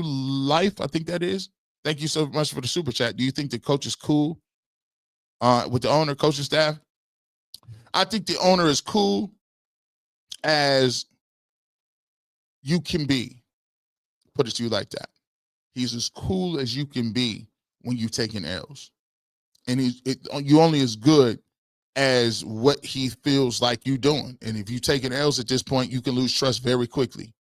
S1: Life, I think that is. Thank you so much for the super chat. Do you think the coach is cool with the owner, coaching staff? I think the owner is cool as you can be. Put it to you like that. He's as cool as you can be when you're taking L's. And you only as good as what he feels like you doing. And if you're taking L's at this point, you can lose trust very quickly.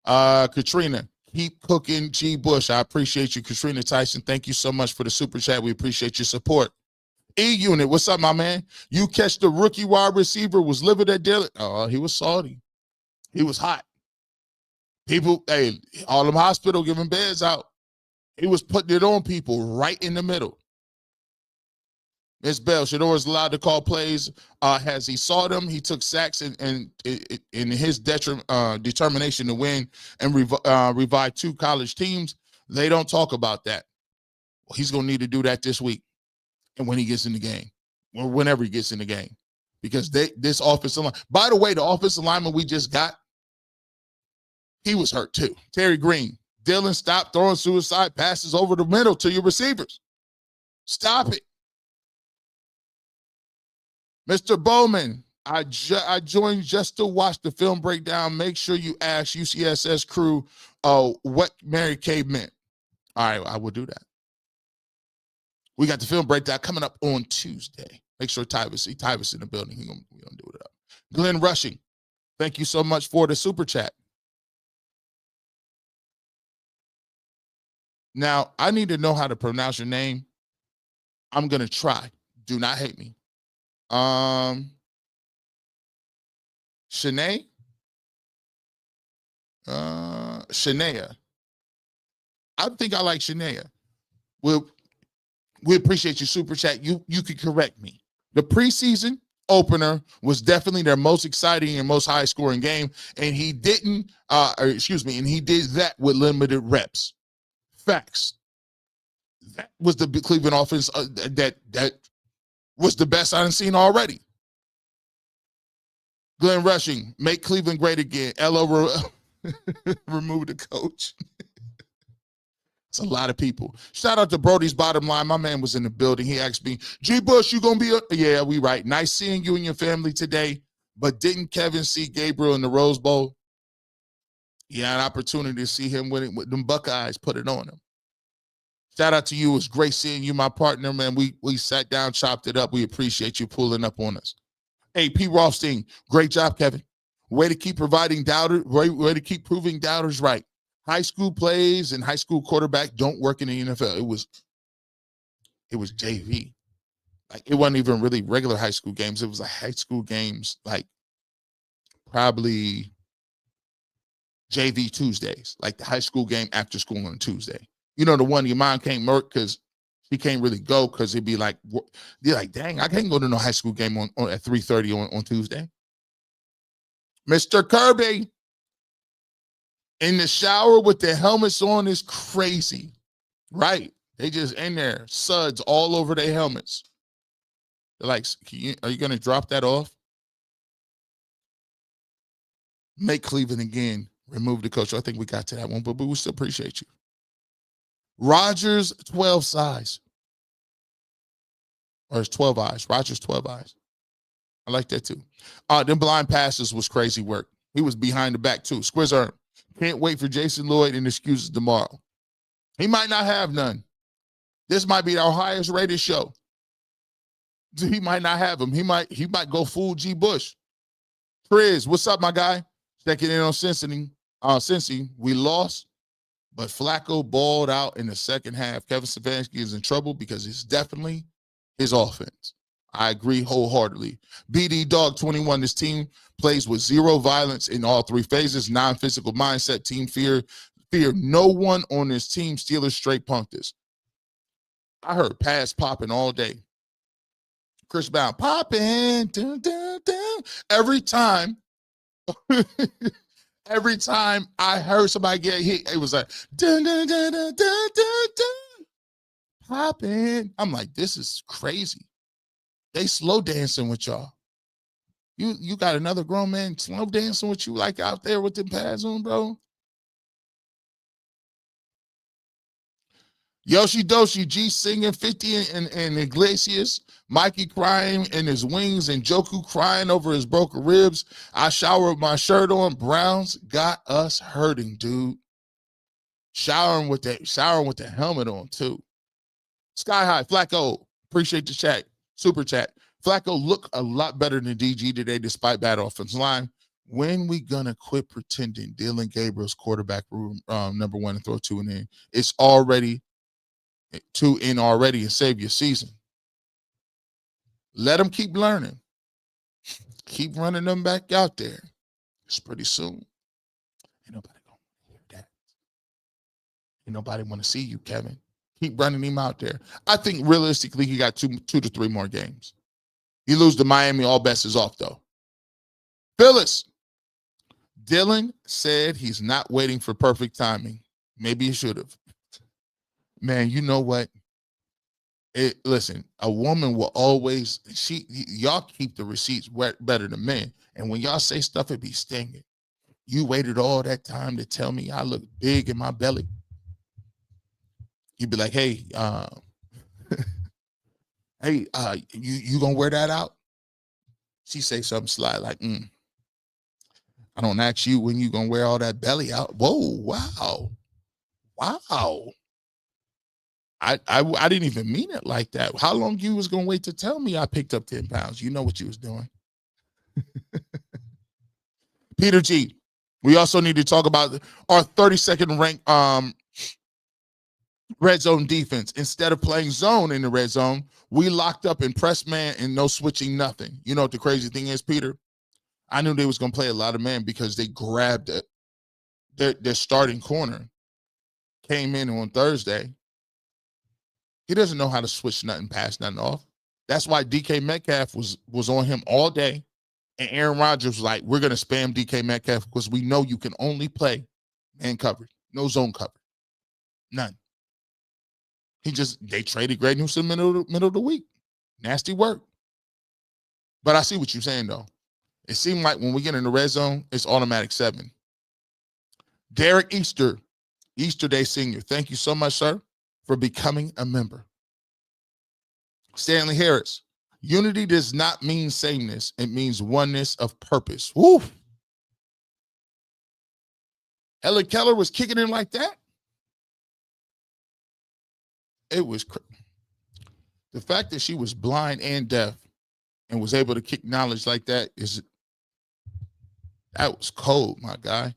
S1: Katrina, keep cooking, G. Bush. I appreciate you, Katrina Tyson. Thank you so much for the super chat. We appreciate your support. E-Unit, what's up, my man? You catch the rookie wide receiver was livid at Dylan. Oh, he was salty. He was hot. People, all them hospital giving beds out. He was putting it on people right in the middle. Miss Bell, Shedeur is allowed to call plays. Has he saw them? He took sacks and in his determination to win and revive 2 college teams. They don't talk about that. Well, he's going to need to do that this week and when he gets in the game or whenever he gets in the game, because this offensive line. By the way, the offensive lineman we just got, he was hurt too. Terry Green, Dylan, stop throwing suicide passes over the middle to your receivers. Stop it. Mr. Bowman, I joined just to watch the film breakdown. Make sure you ask UCSS crew what Mary Kay meant. All right, I will do that. We got the film breakdown coming up on Tuesday. Make sure Tyvis in the building. We're gonna do it up. Glenn Rushing, thank you so much for the super chat. Now, I need to know how to pronounce your name. I'm going to try. Do not hate me. Shanae? Shania. I think I like Shania. We appreciate your super chat. You can correct me. The preseason opener was definitely their most exciting and most high-scoring game, and he didn't, and he did that with limited reps. Facts. That was the Cleveland offense that was the best I've seen already. Glenn Rushing, make Cleveland great again. LO remove the coach. It's a lot of people. Shout out to Brody's Bottom Line. My man was in the building. He asked me, G. Bush, you going to be Yeah, we right. Nice seeing you and your family today. But didn't Kevin see Gabriel in the Rose Bowl? He had an opportunity to see him with them Buckeyes, put it on him. Shout out to you. It was great seeing you, my partner, man. We sat down, chopped it up. We appreciate you pulling up on us. Hey, P. Rothstein, great job, Kevin. Way to keep providing doubters, way to keep proving doubters right. High school plays and high school quarterback don't work in the NFL. It was JV. Like, it wasn't even really regular high school games. It was like high school games, like probably JV Tuesdays, like the high school game after school on Tuesday. You know, the one your mom can't work because she can't really go because it'd be like, you're like, dang, I can't go to no high school game on at 3:30 on Tuesday. Mr. Kirby, in the shower with their helmets on is crazy, right? They just in there, suds all over their helmets. They're like, are you going to drop that off? Make Cleveland again. Remove the coach. I think we got to that one, but we still appreciate you. Rogers 12 size. Or it's 12 eyes. Rogers 12 eyes. I like that too. Them blind passes was crazy work. He was behind the back too. Squizzer, can't wait for Jason Lloyd and excuses tomorrow. He might not have none. This might be our highest rated show. He might not have him. He might go full G. Bush. Triz, what's up, my guy? Checking in on Cincy. We lost, but Flacco balled out in the second half. Kevin Stefanski is in trouble because it's definitely his offense. I agree wholeheartedly. BD Dog 21, this team plays with zero violence in all three phases, non-physical mindset, team fear no one on this team. Steelers straight punked us. I heard pass popping all day. Chris Brown popping. Dun, dun, dun. Every time I heard somebody get hit, it was like dun, dun, dun, dun, dun, dun, dun. Popping. I'm like, this is crazy. They slow dancing with y'all. You got another grown man slow dancing with you like out there with them pads on, bro. Yoshi Doshi G singing 50 and Iglesias, Mikey crying in his wings, and Joku crying over his broken ribs. I shower with my shirt on. Browns got us hurting, dude. Showering with the helmet on too. Sky High Flacco, appreciate the chat, super chat. Flacco looked a lot better than DG today, despite bad offensive line. When we gonna quit pretending Dylan Gabriel's quarterback room number one and throw two in? It's already two in already and save your season. Let them keep learning. Keep running them back out there. It's pretty soon. Ain't nobody gonna hear that. Ain't nobody want to see you, Kevin. Keep running him out there. I think realistically he got two to three more games. You lose to Miami, all bets is off though. Phyllis, Dylan said he's not waiting for perfect timing. Maybe he should have. Man, you know what? Listen, a woman will always, y'all keep the receipts better than men. And when y'all say stuff, it be stinging. You waited all that time to tell me I look big in my belly. You'd be like, hey, hey, you gonna wear that out? She say something sly like, I don't ask you when you gonna wear all that belly out. Whoa, wow. I didn't even mean it like that. How long you was gonna wait to tell me I picked up 10 pounds? You know what you was doing. Peter G, we also need to talk about our 32nd ranked red zone defense. Instead of playing zone in the red zone, we locked up in press man and no switching, nothing. You know what the crazy thing is, Peter? I knew they was going to play a lot of man because they grabbed it. Their starting corner came in on Thursday. He doesn't know how to switch nothing, pass nothing off. That's why DK Metcalf was on him all day. And Aaron Rodgers was like, we're going to spam DK Metcalf because we know you can only play man coverage, no zone coverage. None. They traded Greg Newsom middle of the week. Nasty work. But I see what you're saying, though. It seemed like when we get in the red zone, it's automatic 7. Derek Easter Day Senior. Thank you so much, sir, for becoming a member. Stanley Harris. Unity does not mean sameness. It means oneness of purpose. Woo! Helen Keller was kicking him like that. It was the fact that she was blind and deaf and was able to kick knowledge like that was cold, my guy.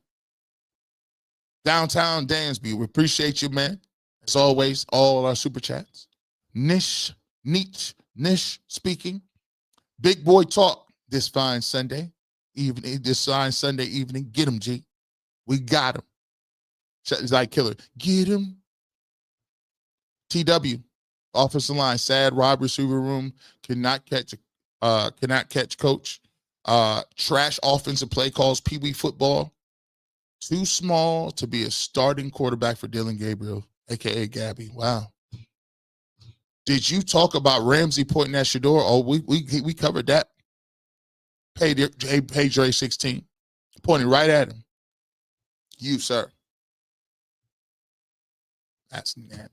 S1: Downtown Dansby, we appreciate you, man. As always, all our super chats. Niche speaking. Big boy talk this fine Sunday evening. Get him, G. We got him. It's like killer. Get him. TW, offensive line, sad wide receiver room, cannot catch coach. Trash offensive play calls, Pee-wee football. Too small to be a starting quarterback for Dylan Gabriel, a.k.a. Gabby. Wow. Did you talk about Ramsey pointing at Shedeur? Oh, we covered that. Page Ray 16, pointing right at him. You, sir. That's net.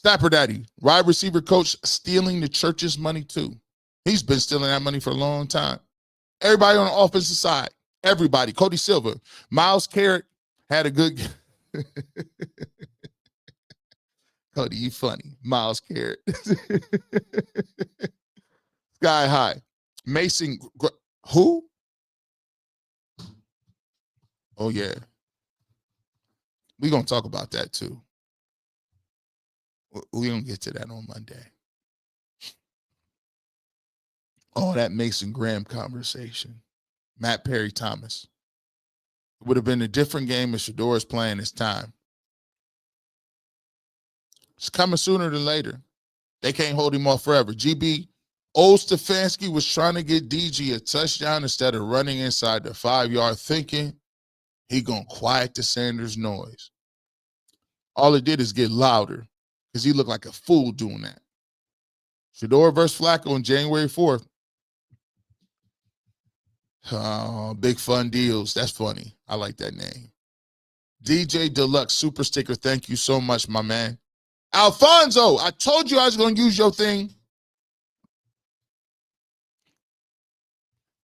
S1: Snapper Daddy, wide receiver coach stealing the church's money too. He's been stealing that money for a long time. Everybody on the offensive side, everybody. Cody Silver, Miles Garrett had a good. Cody, you funny. Miles Garrett. Sky High. Mason, who? Oh, yeah. We're going to talk about that too. We're going to get to that on Monday. Oh, that Mason Graham conversation. Matt Perry Thomas. It would have been a different game if Shedeur is playing this time. It's coming sooner than later. They can't hold him off forever. GB, old Stefanski was trying to get DG a touchdown instead of running inside the 5-yard thinking he gonna quiet the Sanders noise. All it did is get louder because he looked like a fool doing that. Shedeur versus Flacco on January 4th. Oh, big fun deals. That's funny. I like that name. DJ Deluxe Super Sticker. Thank you so much, my man. Alfonso, I told you I was going to use your thing.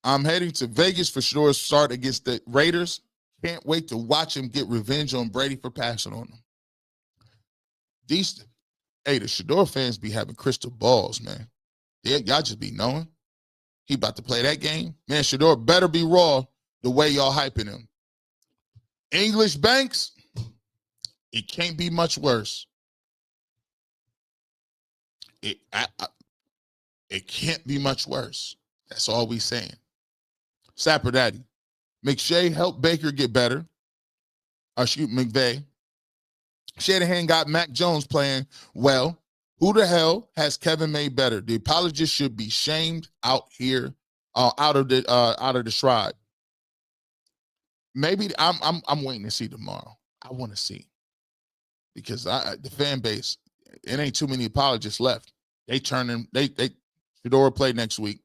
S1: I'm heading to Vegas for Shedeur's start against the Raiders. Can't wait to watch him get revenge on Brady for passing on him. The Shedeur fans be having crystal balls, man. Y'all just be knowing. He about to play that game. Man, Shedeur better be raw the way y'all hyping him. English Banks, it can't be much worse. It can't be much worse. That's all we saying. Sapper Daddy. McShay helped Baker get better. McVay. Shanahan got Mac Jones playing well. Who the hell has Kevin made better? The apologists should be shamed out here, out of the stride. Maybe I'm waiting to see tomorrow. I want to see because the fan base, it ain't too many apologists left. They Shedeur play next week.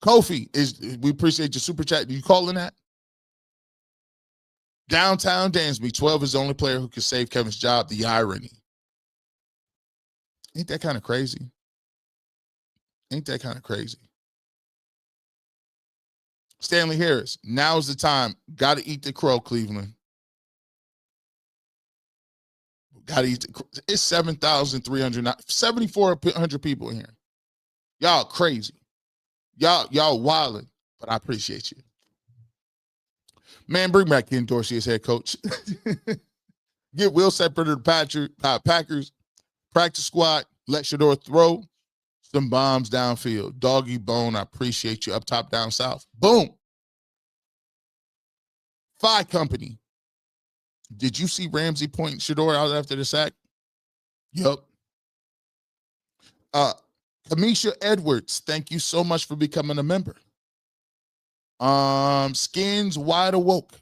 S1: Kofi we appreciate your super chat. You calling that? Downtown Dansby, 12 is the only player who could save Kevin's job. The irony. Ain't that kind of crazy? Ain't that kind of crazy? Stanley Harris, now's the time. Got to eat the crow, Cleveland. Got to eat the crow. It's 7,400 people in here. Y'all crazy. Y'all wilding, but I appreciate you. Man, bring back Ken Dorsey as head coach. Get Will Sepper to the Packers. Practice squad, let Shedeur throw some bombs downfield. Doggy bone, I appreciate you. Up top, down south. Boom. Phi Company. Did you see Ramsey point Shedeur out after the sack? Yup. Kamisha Edwards, thank you so much for becoming a member. Skins Wide Awoke.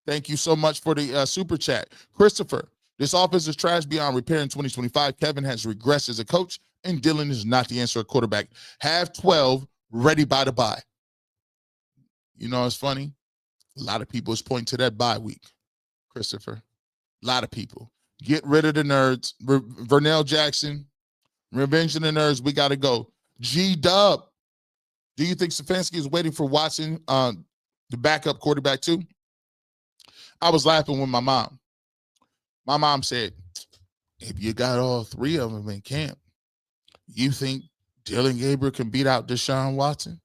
S1: Thank you so much for the super chat. Christopher, this offense is trash beyond repair in 2025. Kevin has regressed as a coach, and Dylan is not the answer at quarterback. Have 12 ready by the bye. You know, it's funny. A lot of people is pointing to that bye week, Christopher. A lot of people. Get rid of the nerds. Vernell Jackson, Revenge of the Nerds, we got to go. G-Dub, do you think Stefanski is waiting for Watson, the backup quarterback too? I was laughing with my mom. My mom said, if you got all three of them in camp, you think Dylan Gabriel can beat out Deshaun Watson?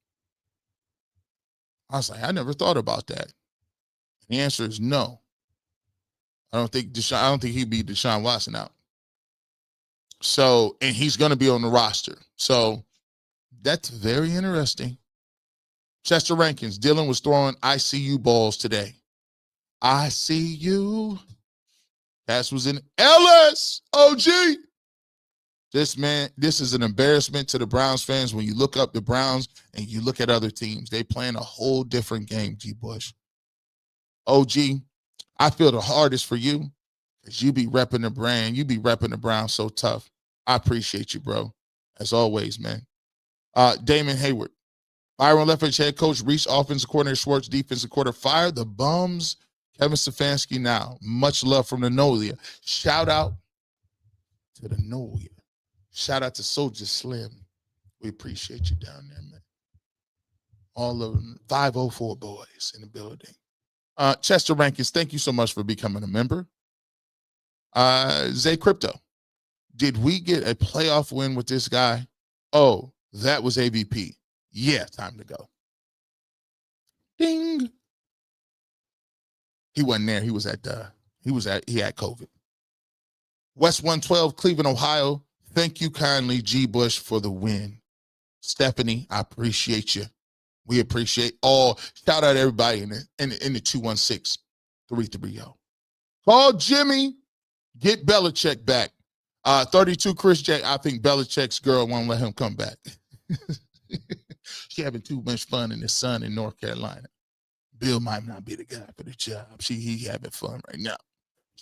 S1: I was like, I never thought about that. The answer is no. I don't think he'd beat Deshaun Watson out. So, and he's going to be on the roster. So that's very interesting. Chester Rankins, Dylan was throwing ICU balls today. I see you. Pass was in Ellis. OG. This is an embarrassment to the Browns fans when you look up the Browns and you look at other teams. They playing a whole different game, G. Bush. OG, I feel the hardest for you because you be repping the brand. You be repping the Browns so tough. I appreciate you, bro. As always, man. Damon Hayward. Byron Leftwich, head coach, Reach, offensive coordinator, Schwartz, defensive coordinator. Fire the bums. Kevin Stefanski now. Much love from the Nolia. Shout out to the Nolia. Shout out to Soldier Slim. We appreciate you down there, man. All of them, 504 boys in the building. Chester Rankins, thank you so much for becoming a member. Zay Crypto. Did we get a playoff win with this guy? Oh, that was AVP. Yeah, time to go. Ding. He wasn't there. He had COVID. West 112, Cleveland, Ohio. Thank you kindly, G. Bush, for the win. Stephanie, I appreciate you. We appreciate all. Shout out everybody in the 216-330. Call Jimmy. Get Belichick back. 32 Chris J. I think Belichick's girl won't let him come back. She having too much fun in the sun in North Carolina. Bill might not be the guy for the job. He having fun right now.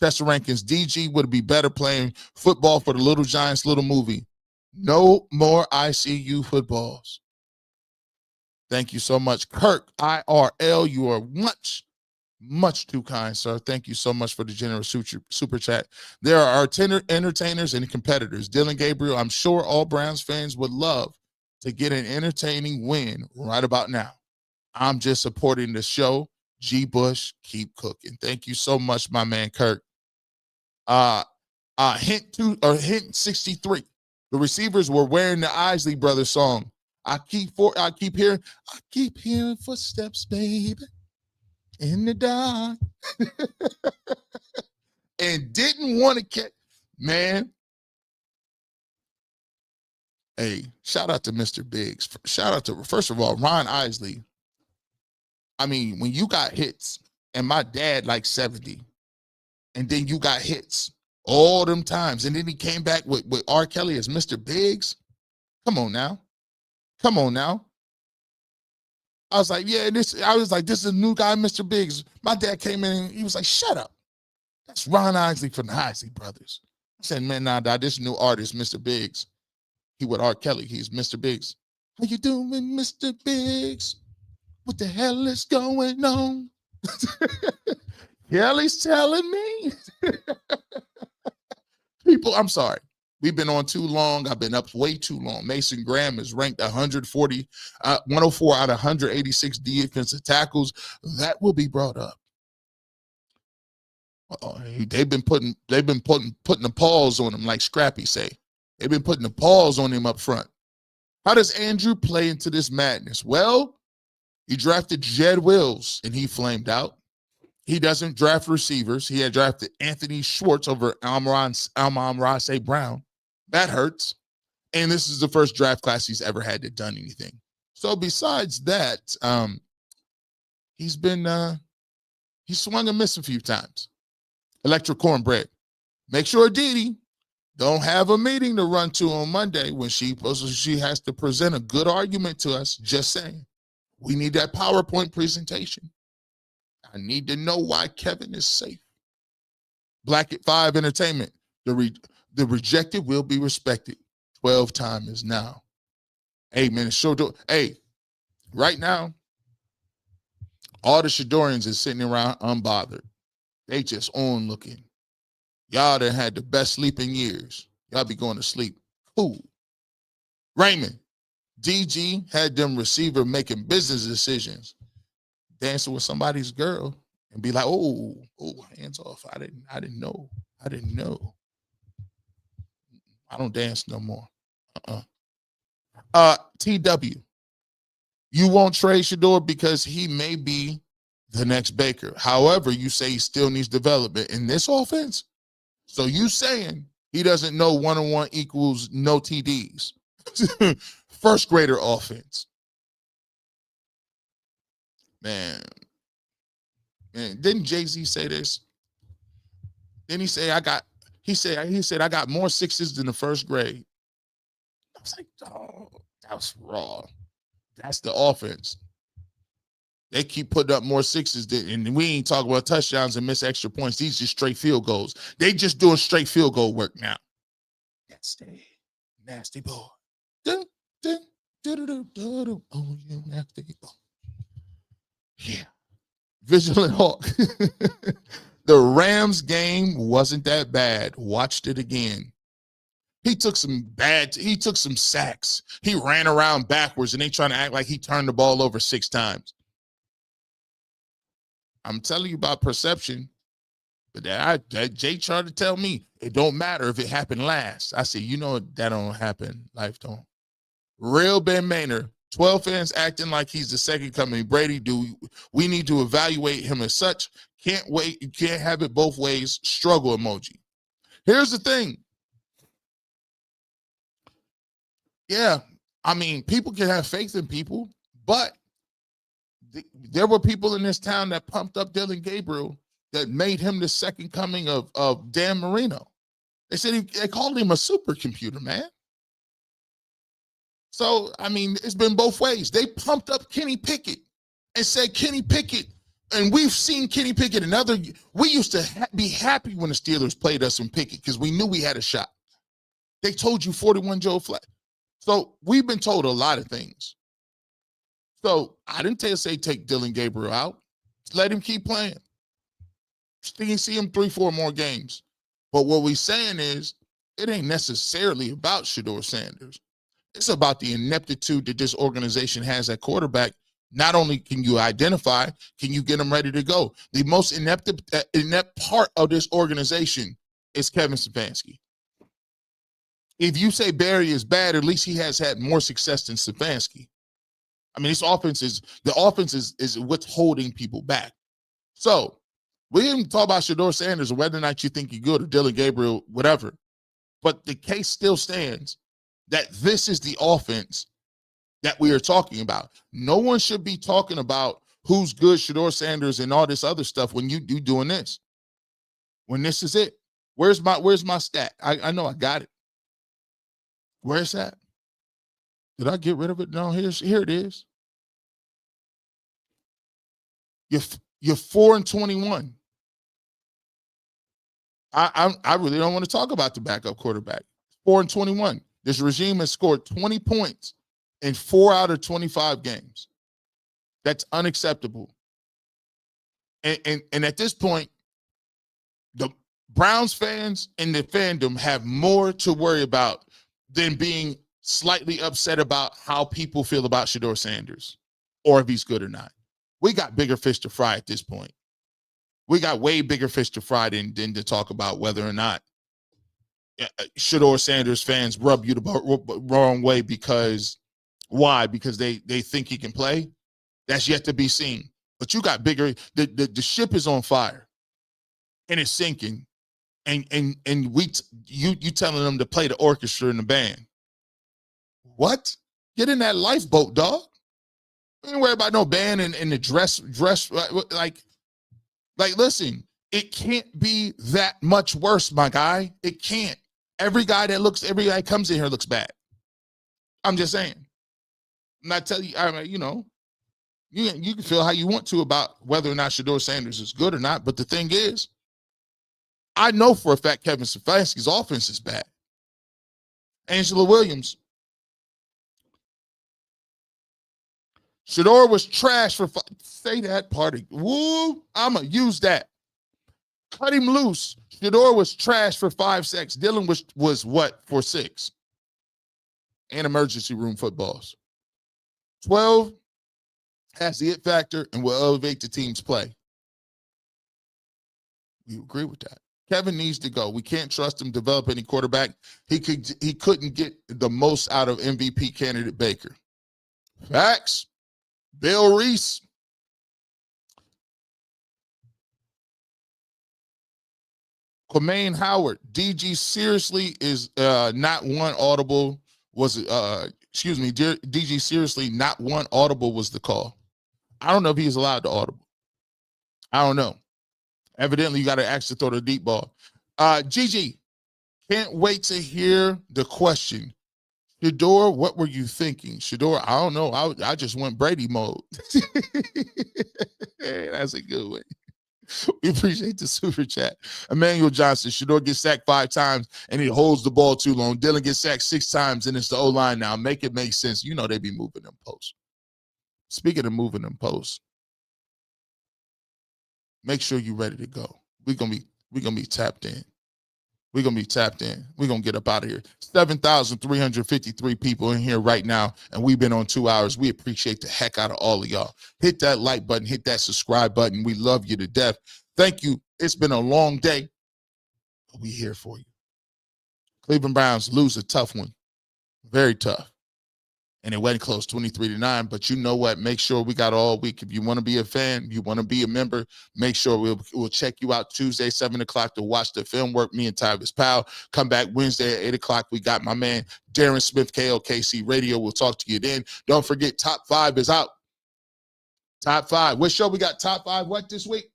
S1: That's the rankings. DG would be better playing football for the Little Giants little movie. No more ICU footballs. Thank you so much. Kirk, IRL, you are much too kind, sir. Thank you so much for the generous super chat. There are entertainers and competitors. Dylan Gabriel, I'm sure all Browns fans would love to get an entertaining win right about now. I'm just supporting the show. G. Bush, keep cooking. Thank you so much, my man Kirk. Hint 63. The receivers were wearing the Isley Brothers song. I keep hearing footsteps, baby, in the dark. And didn't want to catch, man. Hey, shout out to Mr. Biggs. Shout out to, first of all, Ron Isley. I mean, when you got hits, and my dad like 70, and then you got hits all them times, and then he came back with R. Kelly as Mr. Biggs. Come on now. I was like, this is a new guy, Mr. Biggs. My dad came in and he was like, shut up. That's Ron Isley from the Isley Brothers. I said, man, nah, this new artist, Mr. Biggs. He with R. Kelly. He's Mr. Biggs. How you doing, Mr. Biggs? What the hell is going on? Kelly's telling me. People, I'm sorry. We've been on too long. I've been up way too long. Mason Graham is ranked 104 out of 186 defensive tackles. That will be brought up. They've been putting the paws on him, like Scrappy say. They've been putting the paws on him up front. How does Andrew play into this madness? Well, he drafted Jed Wills, and he flamed out. He doesn't draft receivers. He had drafted Anthony Schwartz over Amon-Ra St. Brown. That hurts. And this is the first draft class he's ever had that done anything. So besides that, he swung and missed a few times. Electric Cornbread. Make sure Didi don't have a meeting to run to on Monday when she has to present a good argument to us. Just saying. We need that PowerPoint presentation. I need to know why Kevin is safe. Black at 5 Entertainment. The rejected will be respected. 12 time is now. Hey, man, right now, all the Shedorians is sitting around unbothered. They just on looking. Y'all done had the best sleeping years. Y'all be going to sleep. Cool. Raymond, DG had them receiver making business decisions. Dancing with somebody's girl and be like, oh, hands off. I didn't know. I don't dance no more. TW. You won't trade Shedeur because he may be the next Baker. However, you say he still needs development in this offense. So you saying he doesn't know 1-on-1 equals no TDs. First grader offense. Man, didn't Jay-Z say this? Then he said I got more sixes than the first grade. I was like, oh, that was raw. That's the offense. They keep putting up more sixes, and we ain't talking about touchdowns and miss extra points. These just straight field goals. They just doing straight field goal work now. That's the nasty boy. Oh, you nasty boy. Yeah. Vigilant Hawk. The Rams game wasn't that bad. Watched it again. He took some sacks. He ran around backwards, and they trying to act like he turned the ball over 6 times. I'm telling you about perception. But that Jay tried to tell me it don't matter if it happened last. I said, that don't happen. Life don't. Real Ben Maynard. 12 fans acting like he's the second coming. Brady, we need to evaluate him as such. Can't wait. You can't have it both ways. Struggle emoji. Here's the thing. Yeah, I mean, people can have faith in people, but there were people in this town that pumped up Dylan Gabriel that made him the second coming of Dan Marino. They said they called him a supercomputer, man. So, I mean, it's been both ways. They pumped up Kenny Pickett and said Kenny Pickett, and we've seen Kenny Pickett we used to be happy when the Steelers played us in Pickett because we knew we had a shot. They told you 41 Joe Flat. So we've been told a lot of things. So I didn't say take Dylan Gabriel out. Just let him keep playing. See him 3-4 more games. But what we're saying is it ain't necessarily about Shedeur Sanders. It's about the ineptitude that this organization has at quarterback. Not only can you identify, can you get them ready to go? The most inept part of this organization is Kevin Stefanski. If you say Barry is bad, at least he has had more success than Stefanski. I mean, the offense is what's holding people back. So we didn't talk about Shedeur Sanders or whether or not you think you're good or Dylan Gabriel, whatever. But the case still stands that this is the offense that we are talking about. No one should be talking about who's good, Shedeur Sanders, and all this other stuff when you doing this. When this is it. Where's my stat? I know I got it. Where's that? Did I get rid of it? No, here it is. You're 4-21. I really don't want to talk about the backup quarterback. 4-21. This regime has scored 20 points in 4 out of 25 games. That's unacceptable. And at this point, the Browns fans and the fandom have more to worry about than being slightly upset about how people feel about Shedeur Sanders or if he's good or not. We got bigger fish to fry at this point. We got way bigger fish to fry than to talk about whether or not Shedeur Sanders fans rub you the wrong way because why? Because they think he can play? That's yet to be seen. But you got bigger. The ship is on fire and it's sinking. And you telling them to play the orchestra and the band. What? Get in that lifeboat, dog. Don't worry about no band and the dress. Like, listen, it can't be that much worse, my guy. It can't. Every guy that comes in here looks bad. I'm just saying. I'm not telling you, you can feel how you want to about whether or not Shedeur Sanders is good or not. But the thing is, I know for a fact Kevin Stefanski's offense is bad. Angela Williams. Shedeur was trash for say that party. Woo, I'm going to use that. Cut him loose. Shedeur was trash for 5 sacks. Dylan was what for 6? And emergency room footballs. 12 has the it factor and will elevate the team's play. We agree with that. Kevin needs to go. We can't trust him to develop any quarterback. He couldn't get the most out of MVP candidate Baker. Facts. Bill Reese. Quamaine Howard. DG seriously is not one audible. DG seriously not one audible was the call. I don't know if he's allowed to audible. I don't know. Evidently, you got to actually throw the deep ball. Gigi, can't wait to hear the question. Shedeur, what were you thinking? Shedeur, I don't know. I just went Brady mode. That's a good one. We appreciate the super chat. Emmanuel Johnson, Shedeur gets sacked 5 times and he holds the ball too long. Dylan gets sacked 6 times and it's the O-line now. Make it make sense. You know they be moving them posts. Speaking of moving them posts, make sure you're ready to go. We're gonna be tapped in. We're gonna be tapped in. We're gonna get up out of here. 7,353 people in here right now, and we've been on 2 hours. We appreciate the heck out of all of y'all. Hit that like button, hit that subscribe button. We love you to death. Thank you. It's been a long day, but we here for you. Cleveland Browns lose a tough one. Very tough. and it wasn't close 23-9. But you know what? Make sure we got all week. If you want to be a fan, you want to be a member, make sure we'll check you out Tuesday, 7 o'clock to watch the film work. Me and Tyvis Powell come back Wednesday at 8 o'clock. We got my man Darren Smith, KLKC Radio. We'll talk to you then. Don't forget, Top 5 is out. Top 5. What show we got? Top 5 what this week?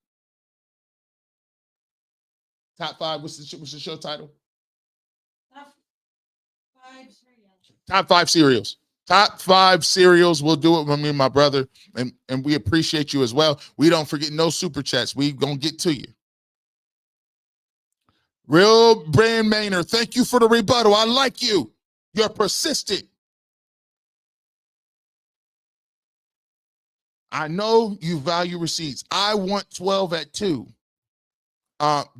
S1: Top 5. What's the show title? Top 5 cereals. Top 5 cereals. We'll do it with me and my brother, and we appreciate you as well. We don't forget no super chats. We gonna get to you. Real Brand Maynard, thank you for the rebuttal. I like you. You're persistent. I know you value receipts. I want 12 at 2.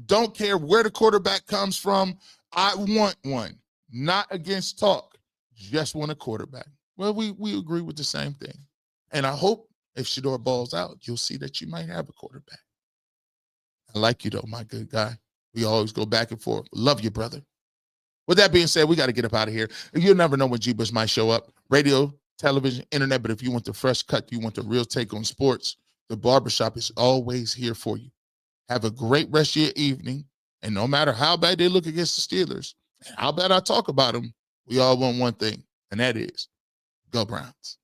S1: Don't care where the quarterback comes from. I want one. Not against talk. Just want a quarterback. Well, we agree with the same thing. And I hope if Shedeur balls out, you'll see that you might have a quarterback. I like you, though, my good guy. We always go back and forth. Love you, brother. With that being said, we got to get up out of here. You'll never know when G-Bush might show up. Radio, television, internet. But if you want the fresh cut, you want the real take on sports, the Barbershop is always here for you. Have a great rest of your evening. And no matter how bad they look against the Steelers, and how bad I talk about them, we all want one thing, and that is go Browns.